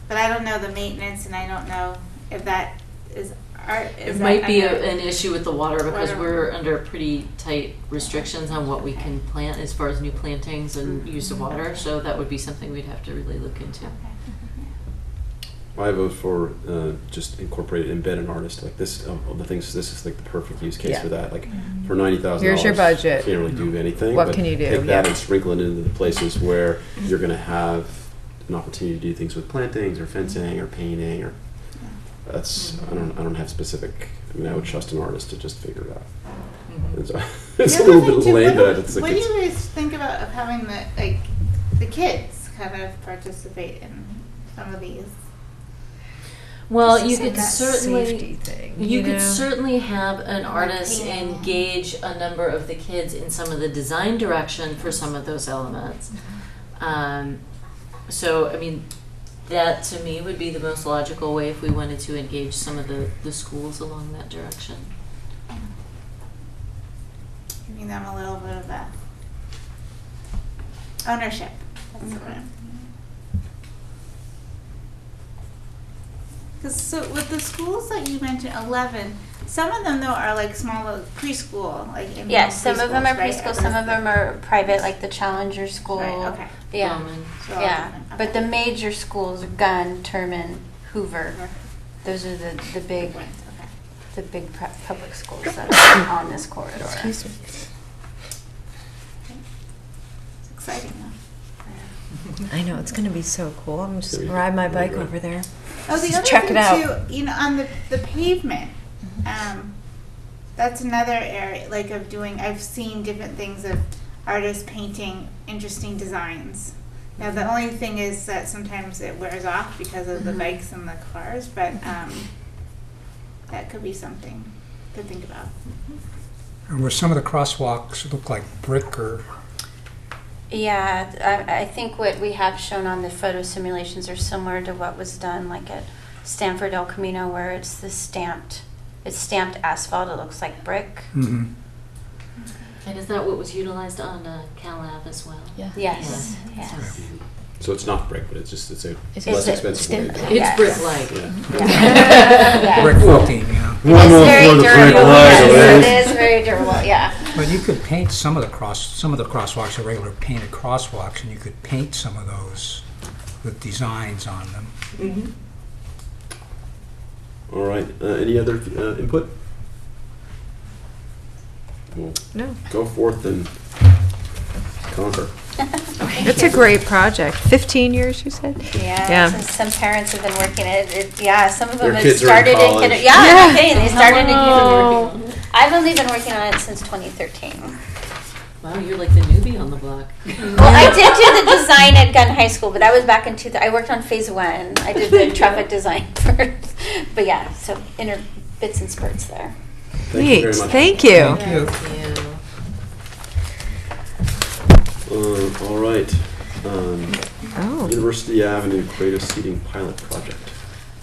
But I don't know the maintenance, and I don't know if that is art. It might be an issue with the water because we're under pretty tight restrictions on what we can plant as far as new plantings and use of water. So that would be something we'd have to really look into. I vote for just incorporate, embed an artist like this. Of the things, this is like the perfect use case for that. Like for $90,000, Here's your budget. Can't really do anything. What but can you do? Take that Yeah. and sprinkle it into the places where you're going to have an opportunity to do things with plantings or fencing or painting or. That's I don't have specific. I mean, I would trust an artist to just figure it out. And so, it's a The other little thing, bit lame, too, but it's like what do it's, you guys think about having the kids kind of participate in some of these? Well, Just you like could that certainly safety thing. you could know? certainly have an artist painting. engage a number of the kids in some of the design direction for some of those elements. So, I mean, that to me would be the most logical way if we wanted to engage some of the schools along that direction. Giving them a little bit of a ownership. That's the word. Because so with the schools that you mentioned, 11, some of them though are like small preschool, like in Yes, some of them are preschools, right? preschool, some of them are private, like the Challenger School. Right, okay. Yeah, So all yeah. different, okay. But the major schools, Gunn, Terman, Hoover, those are the big, Right, okay. the big public schools that are on this corridor. Excuse me. It's exciting though. I know, it's going to be so cool. I'm just There you going to ride my go. bike There you go. over there. Oh, the Just other check thing it out. too, on the pavement, that's another area like of doing. I've seen different things of artists painting interesting designs. Now the only thing is that sometimes it wears off because of the bikes and the cars, but that could be something to think about. And where some of the crosswalks look like brick or Yeah, I think what we have shown on the photo simulations are similar to what was done like at Stanford El Camino, where it's stamped asphalt. It looks like brick. mhm. And is that what was utilized on Cal Ave as well? Yeah. Yes, Yeah. yes. So it's not brick, but it's a It's less a expensive way. stamp- It's Yes. brick-like. Yeah. Yeah. brick quilting, yeah. It's very durable. Yes, ladies. it is very durable. Yeah. But you could paint some of the crosswalks are regular painted crosswalks, and you could paint some of those with designs on them. Mm-hmm. All right. Any other input? Well, No. go forth and conquer. It's a great project. 15 years, you said? Yeah, Yeah. so some parents have been working it. Yeah, some of them Their have kids are in started in college. kindergarten. Yeah, Yeah. I'm kidding. They started Oh. in I've only been working on it since 2013. Wow, you're like the newbie on the block. Well, I did do the design at Gun High School, but that was back in I worked on phase 1. I did the traffic design first. But yeah, so bits and spurts there. Thank you Neat. very much. Thank you. Thank you. Thank you. All right. Oh. University Avenue Creative Seating Pilot Project.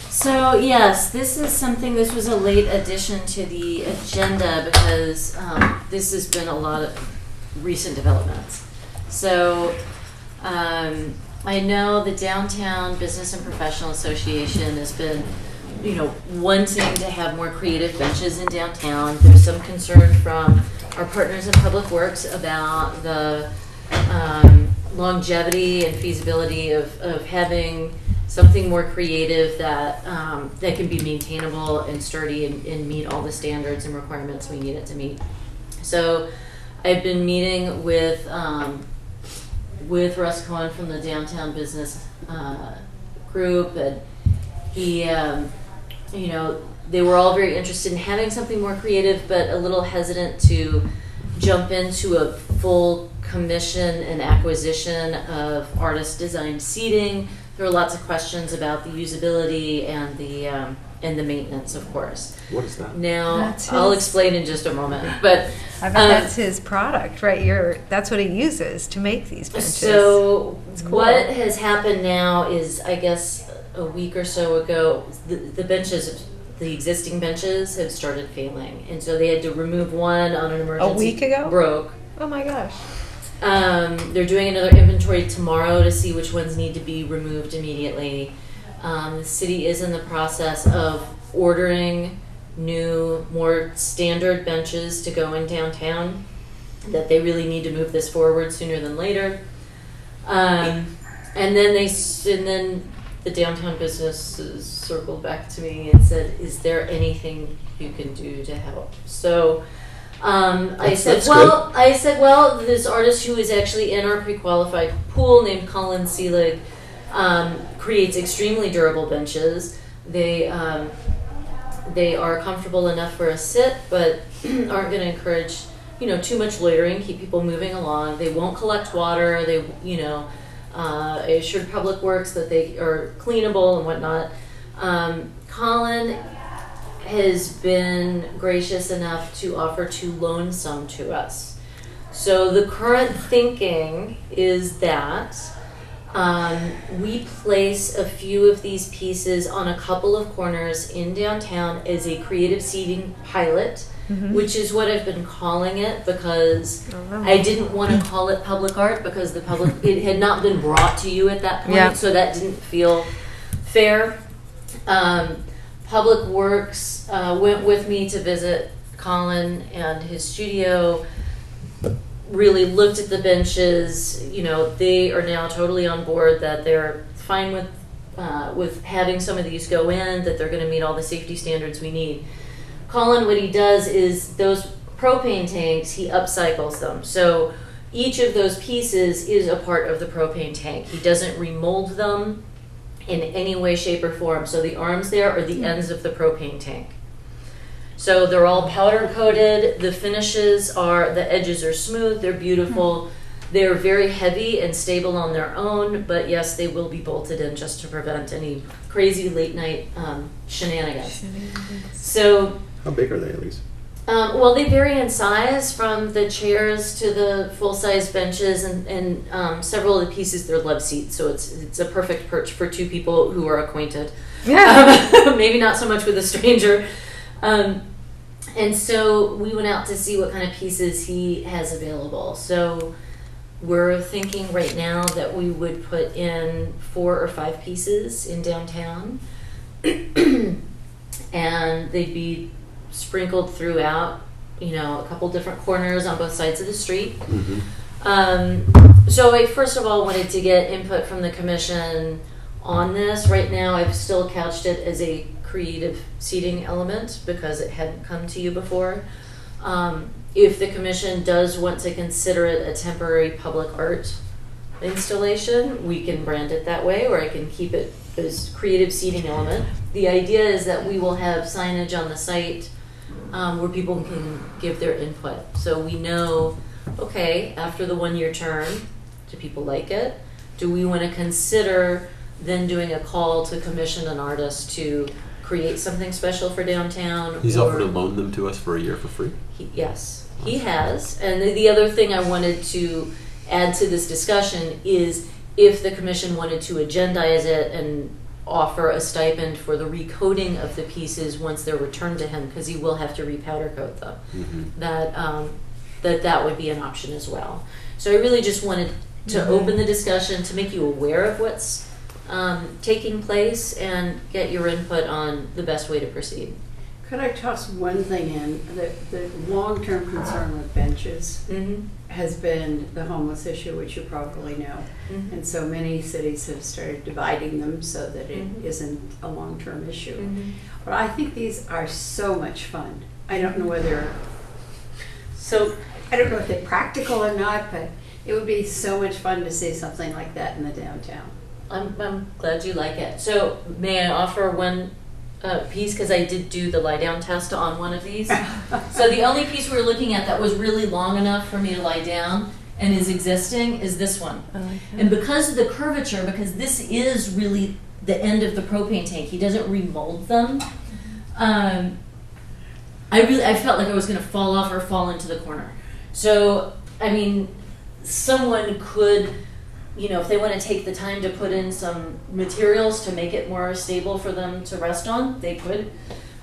So yes, this was a late addition to the agenda because this has been a lot of recent developments. So I know the Downtown Business and Professional Association has been, wanting to have more creative benches in downtown. There's some concern from our partners in Public Works about the longevity and feasibility of having something more creative that can be maintainable and sturdy and meet all the standards and requirements we need it to meet. So I've been meeting with Russ Cohen from the Downtown Business Group, and he, they were all very interested in having something more creative, but a little hesitant to jump into a full commission and acquisition of artist-designed seating. There were lots of questions about the usability and the maintenance, of course. What is that? Now, I'll explain in just a moment, but I bet that's his product, right? That's what he uses to make these benches. So It's cool. what has happened now is, I guess, a week or so ago, the benches, the existing benches have started failing, and so they had to remove one on an emergency. A week ago? Broke. Oh my gosh. They're doing another inventory tomorrow to see which ones need to be removed immediately. The city is in the process of ordering new, more standard benches to go in downtown, that they really need to move this forward sooner than later. And then the downtown businesses circled back to me and said, "Is there anything you can do to help?" So I said, well, this artist who is actually in our pre-qualified pool named Colin Seelig creates extremely durable benches. They are comfortable enough for a sit, but aren't going to encourage, too much loitering, keep people moving along. They won't collect water. They, I assured Public Works that they are cleanable and whatnot. Colin has been gracious enough to offer to loan some to us. So the current thinking is that we place a few of these pieces on a couple of corners in downtown as a creative seating pilot, which is what I've been calling it, because I didn't want to call it public art because it had not been brought to you at that point, so that didn't feel fair. Public Works went with me to visit Colin and his studio, really looked at the benches. They are now totally on board that they're fine with having some of these go in, that they're going to meet all the safety standards we need. Colin, what he does is those propane tanks, he upcycles them. So each of those pieces is a part of the propane tank. He doesn't remold them in any way, shape, or form. So the arms there are the ends of the propane tank. So they're all powder coated. The the edges are smooth, they're beautiful. They're very heavy and stable on their own, but yes, they will be bolted in just to prevent any crazy late night shenanigans. So How big are they, at least? Well, they vary in size from the chairs to the full-size benches, and several of the pieces they're love seats, so it's a perfect perch for two people who are acquainted. Maybe not so much with a stranger. And so we went out to see what kind of pieces he has available. So we're thinking right now that we would put in 4 or 5 pieces in downtown, and they'd be sprinkled throughout, a couple different corners on both sides of the street. So I first of all wanted to get input from the commission on this. Right now I've still couched it as a creative seating element because it hadn't come to you before. If the commission does want to consider it a temporary public art installation, we can brand it that way, or I can keep it as creative seating element. The idea is that we will have signage on the site where people can give their input. So we know, okay, after the 1-year term, do people like it? Do we want to consider then doing a call to commission an artist to create something special for downtown? He's offered to loan them to us for a year for free? Yes, he has. And the other thing I wanted to add to this discussion is if the commission wanted to agendize it and offer a stipend for the recoding of the pieces once they're returned to him, because he will have to repowder coat them, that would be an option as well. So I really just wanted to open the discussion to make you aware of what's taking place and get your input on the best way to proceed. Could I toss one thing in? The long-term concern with benches has been the homeless issue, which you probably know. And so many cities have started dividing them so that it isn't a long-term issue. But I think these are so much fun. I don't know whether, I don't know if they're practical or not, but it would be so much fun to see something like that in the downtown. I'm glad you like it. So may I offer one piece, because I did do the lie down test on one of these. So the only piece we were looking at that was really long enough for me to lie down and is existing is this one. And because of the curvature, because this is really the end of the propane tank, he doesn't remold them. I felt like I was going to fall off or fall into the corner. So I mean, someone could, if they want to take the time to put in some materials to make it more stable for them to rest on, they could.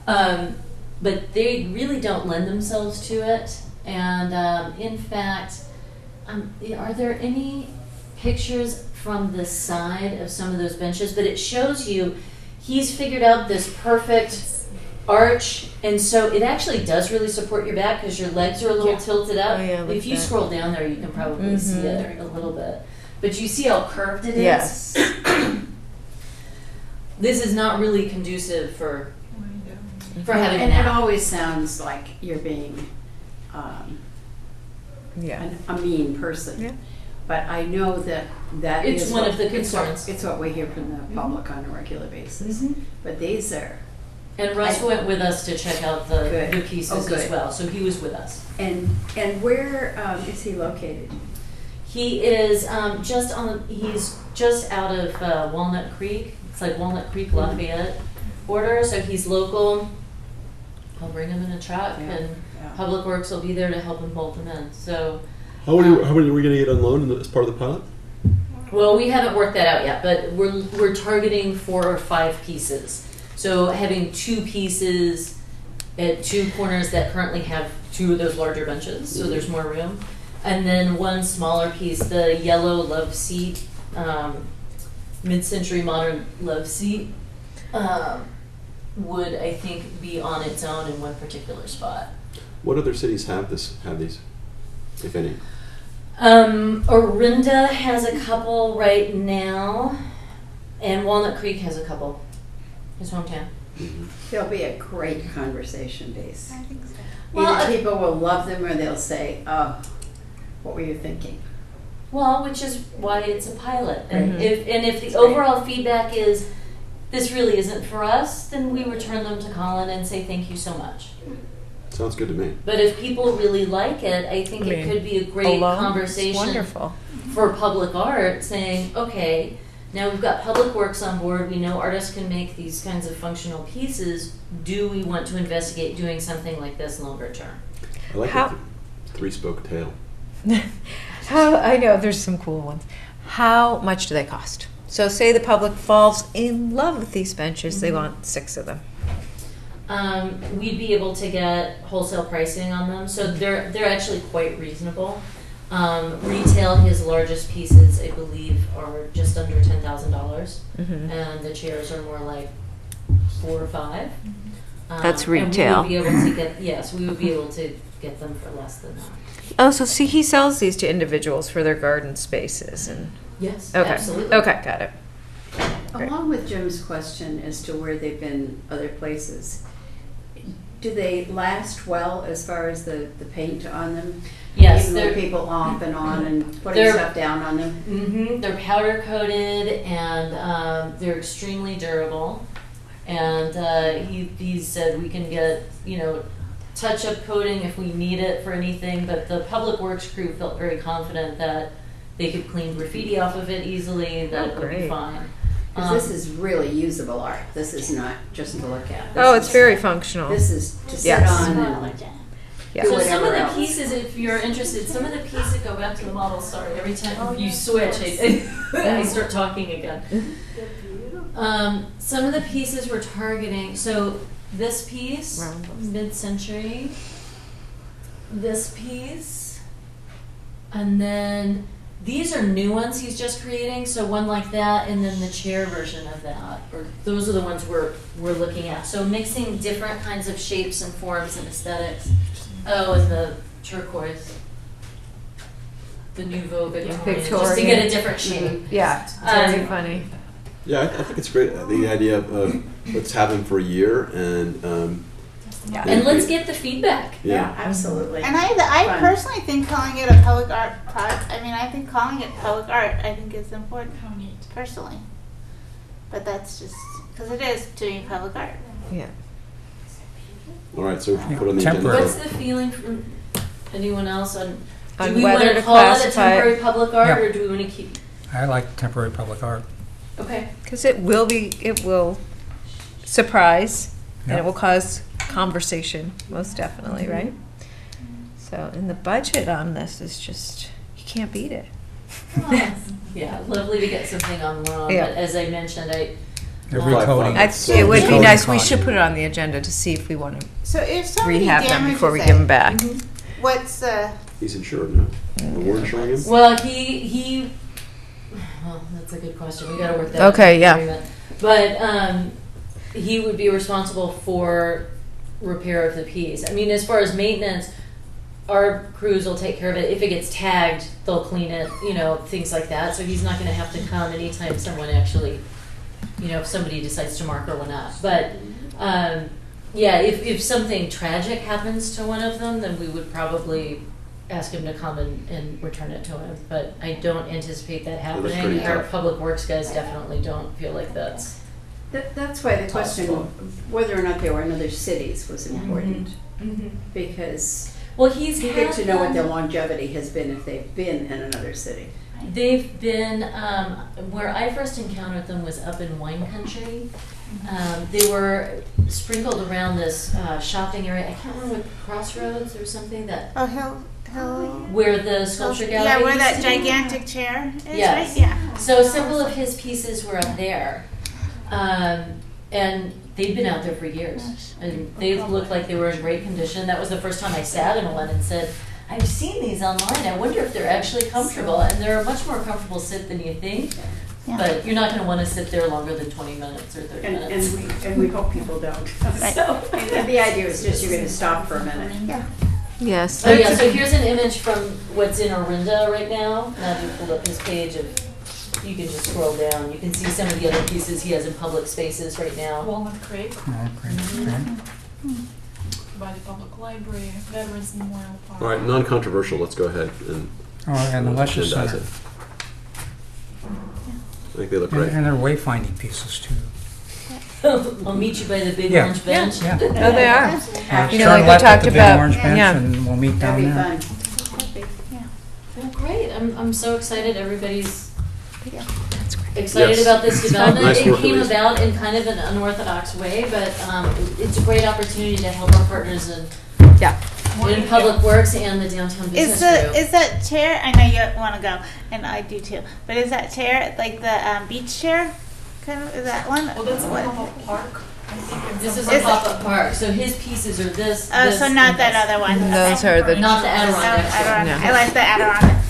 But they really don't lend themselves to it. And in fact, are there any pictures from the side of some of those benches? But it shows you he's figured out this perfect arch, and so it actually does really support your back because your legs are a little tilted up. If you scroll down there, you can probably see it a little bit. But you see how curved it is? Yes. This is not really conducive for having a And nap. it always sounds like you're being a mean person. But I know that It's is one what- of the concerns. It's what we hear from the public on a regular basis. But these are, And Russ went with us to check out the pieces as well, so he was with us. and where is he located? He is he's just out of Walnut Creek. It's like Walnut Creek, Lafayette border, so he's local. I'll bring him in a truck, and Public Works will be there to help him bolt them in. So, how many are we going to get on loan as part of the pilot? well, we haven't worked that out yet, but we're targeting 4 or 5 pieces. So having 2 pieces at 2 corners that currently have 2 of those larger benches, so there's more room. And then 1 smaller piece, the yellow love seat, mid-century modern love seat, would, I think, be on its own in one particular spot. What other cities have these, if any? Orinda has a couple right now, and Walnut Creek has a couple. His hometown. There'll be a great conversation base. I think so. Either people will love them or they'll say, "Oh, what were you thinking?" Well, which is why it's a pilot. And Right. if the overall feedback is this really isn't for us, then we return them to Colin and say thank you so much. Sounds good to me. But if people really like it, I think it could be a great conversation Wonderful. for public art, saying, okay, Now we've got Public Works on board. We know artists can make these kinds of functional pieces. Do we want to investigate doing something like this longer term? I like How- the three-spoke tail. How, I know there's some cool ones. How much do they cost? So say the public falls in love with these benches, they want 6 of them. We'd be able to get wholesale pricing on them, so they're actually quite reasonable. Retail, his largest pieces, I believe, are just under $10,000, and the chairs are more like 4 or 5. That's And retail. we would be able to get, yes, we would be able to get them for less than that. Oh, so see, he sells these to individuals for their garden spaces and. Yes, Okay. absolutely. Okay, got it. Great. Along with Jim's question as to where they've been other places, do they last well as far as the paint on them? Yes, Even they're with people off and on and putting they're- stuff down on them? They're powder coated and they're extremely durable. And he said we can get, touch-up coating if we need it for anything, but the Public Works crew felt very confident that they could clean graffiti off of it easily, that it would be great. fine. Because this is really usable art. This is not just to look at. Oh, This it's is- very functional. This is to sit Yes. on and Yeah. do So some of whatever the else. pieces, if you're interested, some of the pieces go back to the model. Sorry, every time you switch, I start talking again. Some of the pieces we're targeting. So this piece, mid-century. This piece, and then these are new ones he's just creating. So one like that, and then the chair version of that. Or those are the ones we're looking at. So mixing different kinds of shapes and forms and aesthetics. Oh, and the turquoise, the Nouveau Victorian, just to get a different shape. Yeah, it's very funny. Yeah, I think it's great. The idea of let's have them for a year and And let's get the feedback. Yeah, absolutely. And I Fun. personally think calling it a public art project, I think calling it public art, I think is important, personally. But that's just, because it is to me public art. Yeah. All right, so if you put on the Temporary. What's the feeling from anyone else on? Do On we want whether to to call it a classify it. temporary public art, Yeah. or do we want to keep? I like temporary public art. Okay. Because it will surprise and Yeah. it will cause conversation, most definitely, right? So, and the budget on this is just, you can't beat it. Yeah, lovely to get something on loan. Yeah. But as I mentioned, They're recoding. It would be Recoding nice, we cost. should put it on the agenda to see if we want to So if somebody rehab them damages before we it, give them back. what's He's insured, no? We're insuring him? well, he. Well, that's a good question. We got to work that. Okay, into the yeah. agreement. But he would be responsible for repair of the piece. I mean, as far as maintenance, our crews will take care of it. If it gets tagged, they'll clean it. Things like that. So he's not going to have to come anytime someone actually, if somebody decides to mark or one up. But yeah, if something tragic happens to one of them, then we would probably ask him to come and return it to him. But I don't anticipate that Well, that's happening. pretty Our tough. public works guys definitely don't feel like that's. That's why the question of whether or not they were in other cities was important. Mm-hmm. Because Well, he's you had get to know what them- their longevity has been if they've been in another city. They've been, where I first encountered them was up in wine country. They were sprinkled around this shopping area. I can't remember what Crossroads or something that Hill, where the sculpture gallery. yeah, where used that to be. gigantic chair is, Yes. right? Yeah. So several of his pieces were up there, and they've been out there for years, and they looked like they were in great condition. That was the first time I sat in one and said, "I've seen these online. I wonder if they're actually comfortable." And they're a much more comfortable sit than you think. Yeah. But you're not going to want to sit there longer than 20 minutes or 30 minutes. And we hope people don't. So, and the idea is just you're going to stop for a minute. Yeah. Yes. Oh yeah, so here's an image from what's in Orinda right now. Now you pulled up his page you can just scroll down. You can see some of the other pieces he has in public spaces right now. Walnut Creek, Oh, great. Okay. by the public library, Veterans Memorial Park. All right, non-controversial, let's go ahead and Oh, and the Leisure agendize Center. it. I think they look And, great. and they're wayfinding pieces too. I'll meet you by the big Yeah. orange bench. Yeah. Oh, they are. You know, Turn like we left at talked the big about. orange bench Yeah. and we'll meet down That'd be there. fun. Well, great. I'm so excited. Everybody's excited Yes. about this development. Nice It work, came Elise. about in kind of an unorthodox way, but it's a great opportunity to help our partners in Public Works and the downtown business group. Is that chair? I know you want to go, and I do too. But is that chair like the beach chair? Kind of is that one? Well, that's a What? pop-up park. I think in This is some a pop-up park, so his pieces are this. Oh, this, so and not that this. other one. Those Okay. are the. Not the No, Adirondack. Adirondack. I like the Adirondack.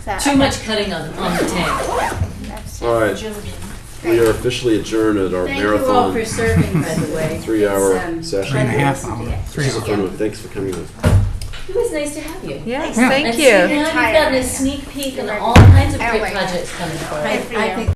So, Too okay. much cutting on the tank. That's All right, we are officially adjourned at our Thank you all for marathon serving, by the way. 3-hour It's, session. 3.5 hours. This is a fun one. Thanks for coming in. It was nice to have you. Yes, Yeah. thank And you. see, now you've gotten a sneak peek into all kinds of great Oh my God. projects coming forward. I think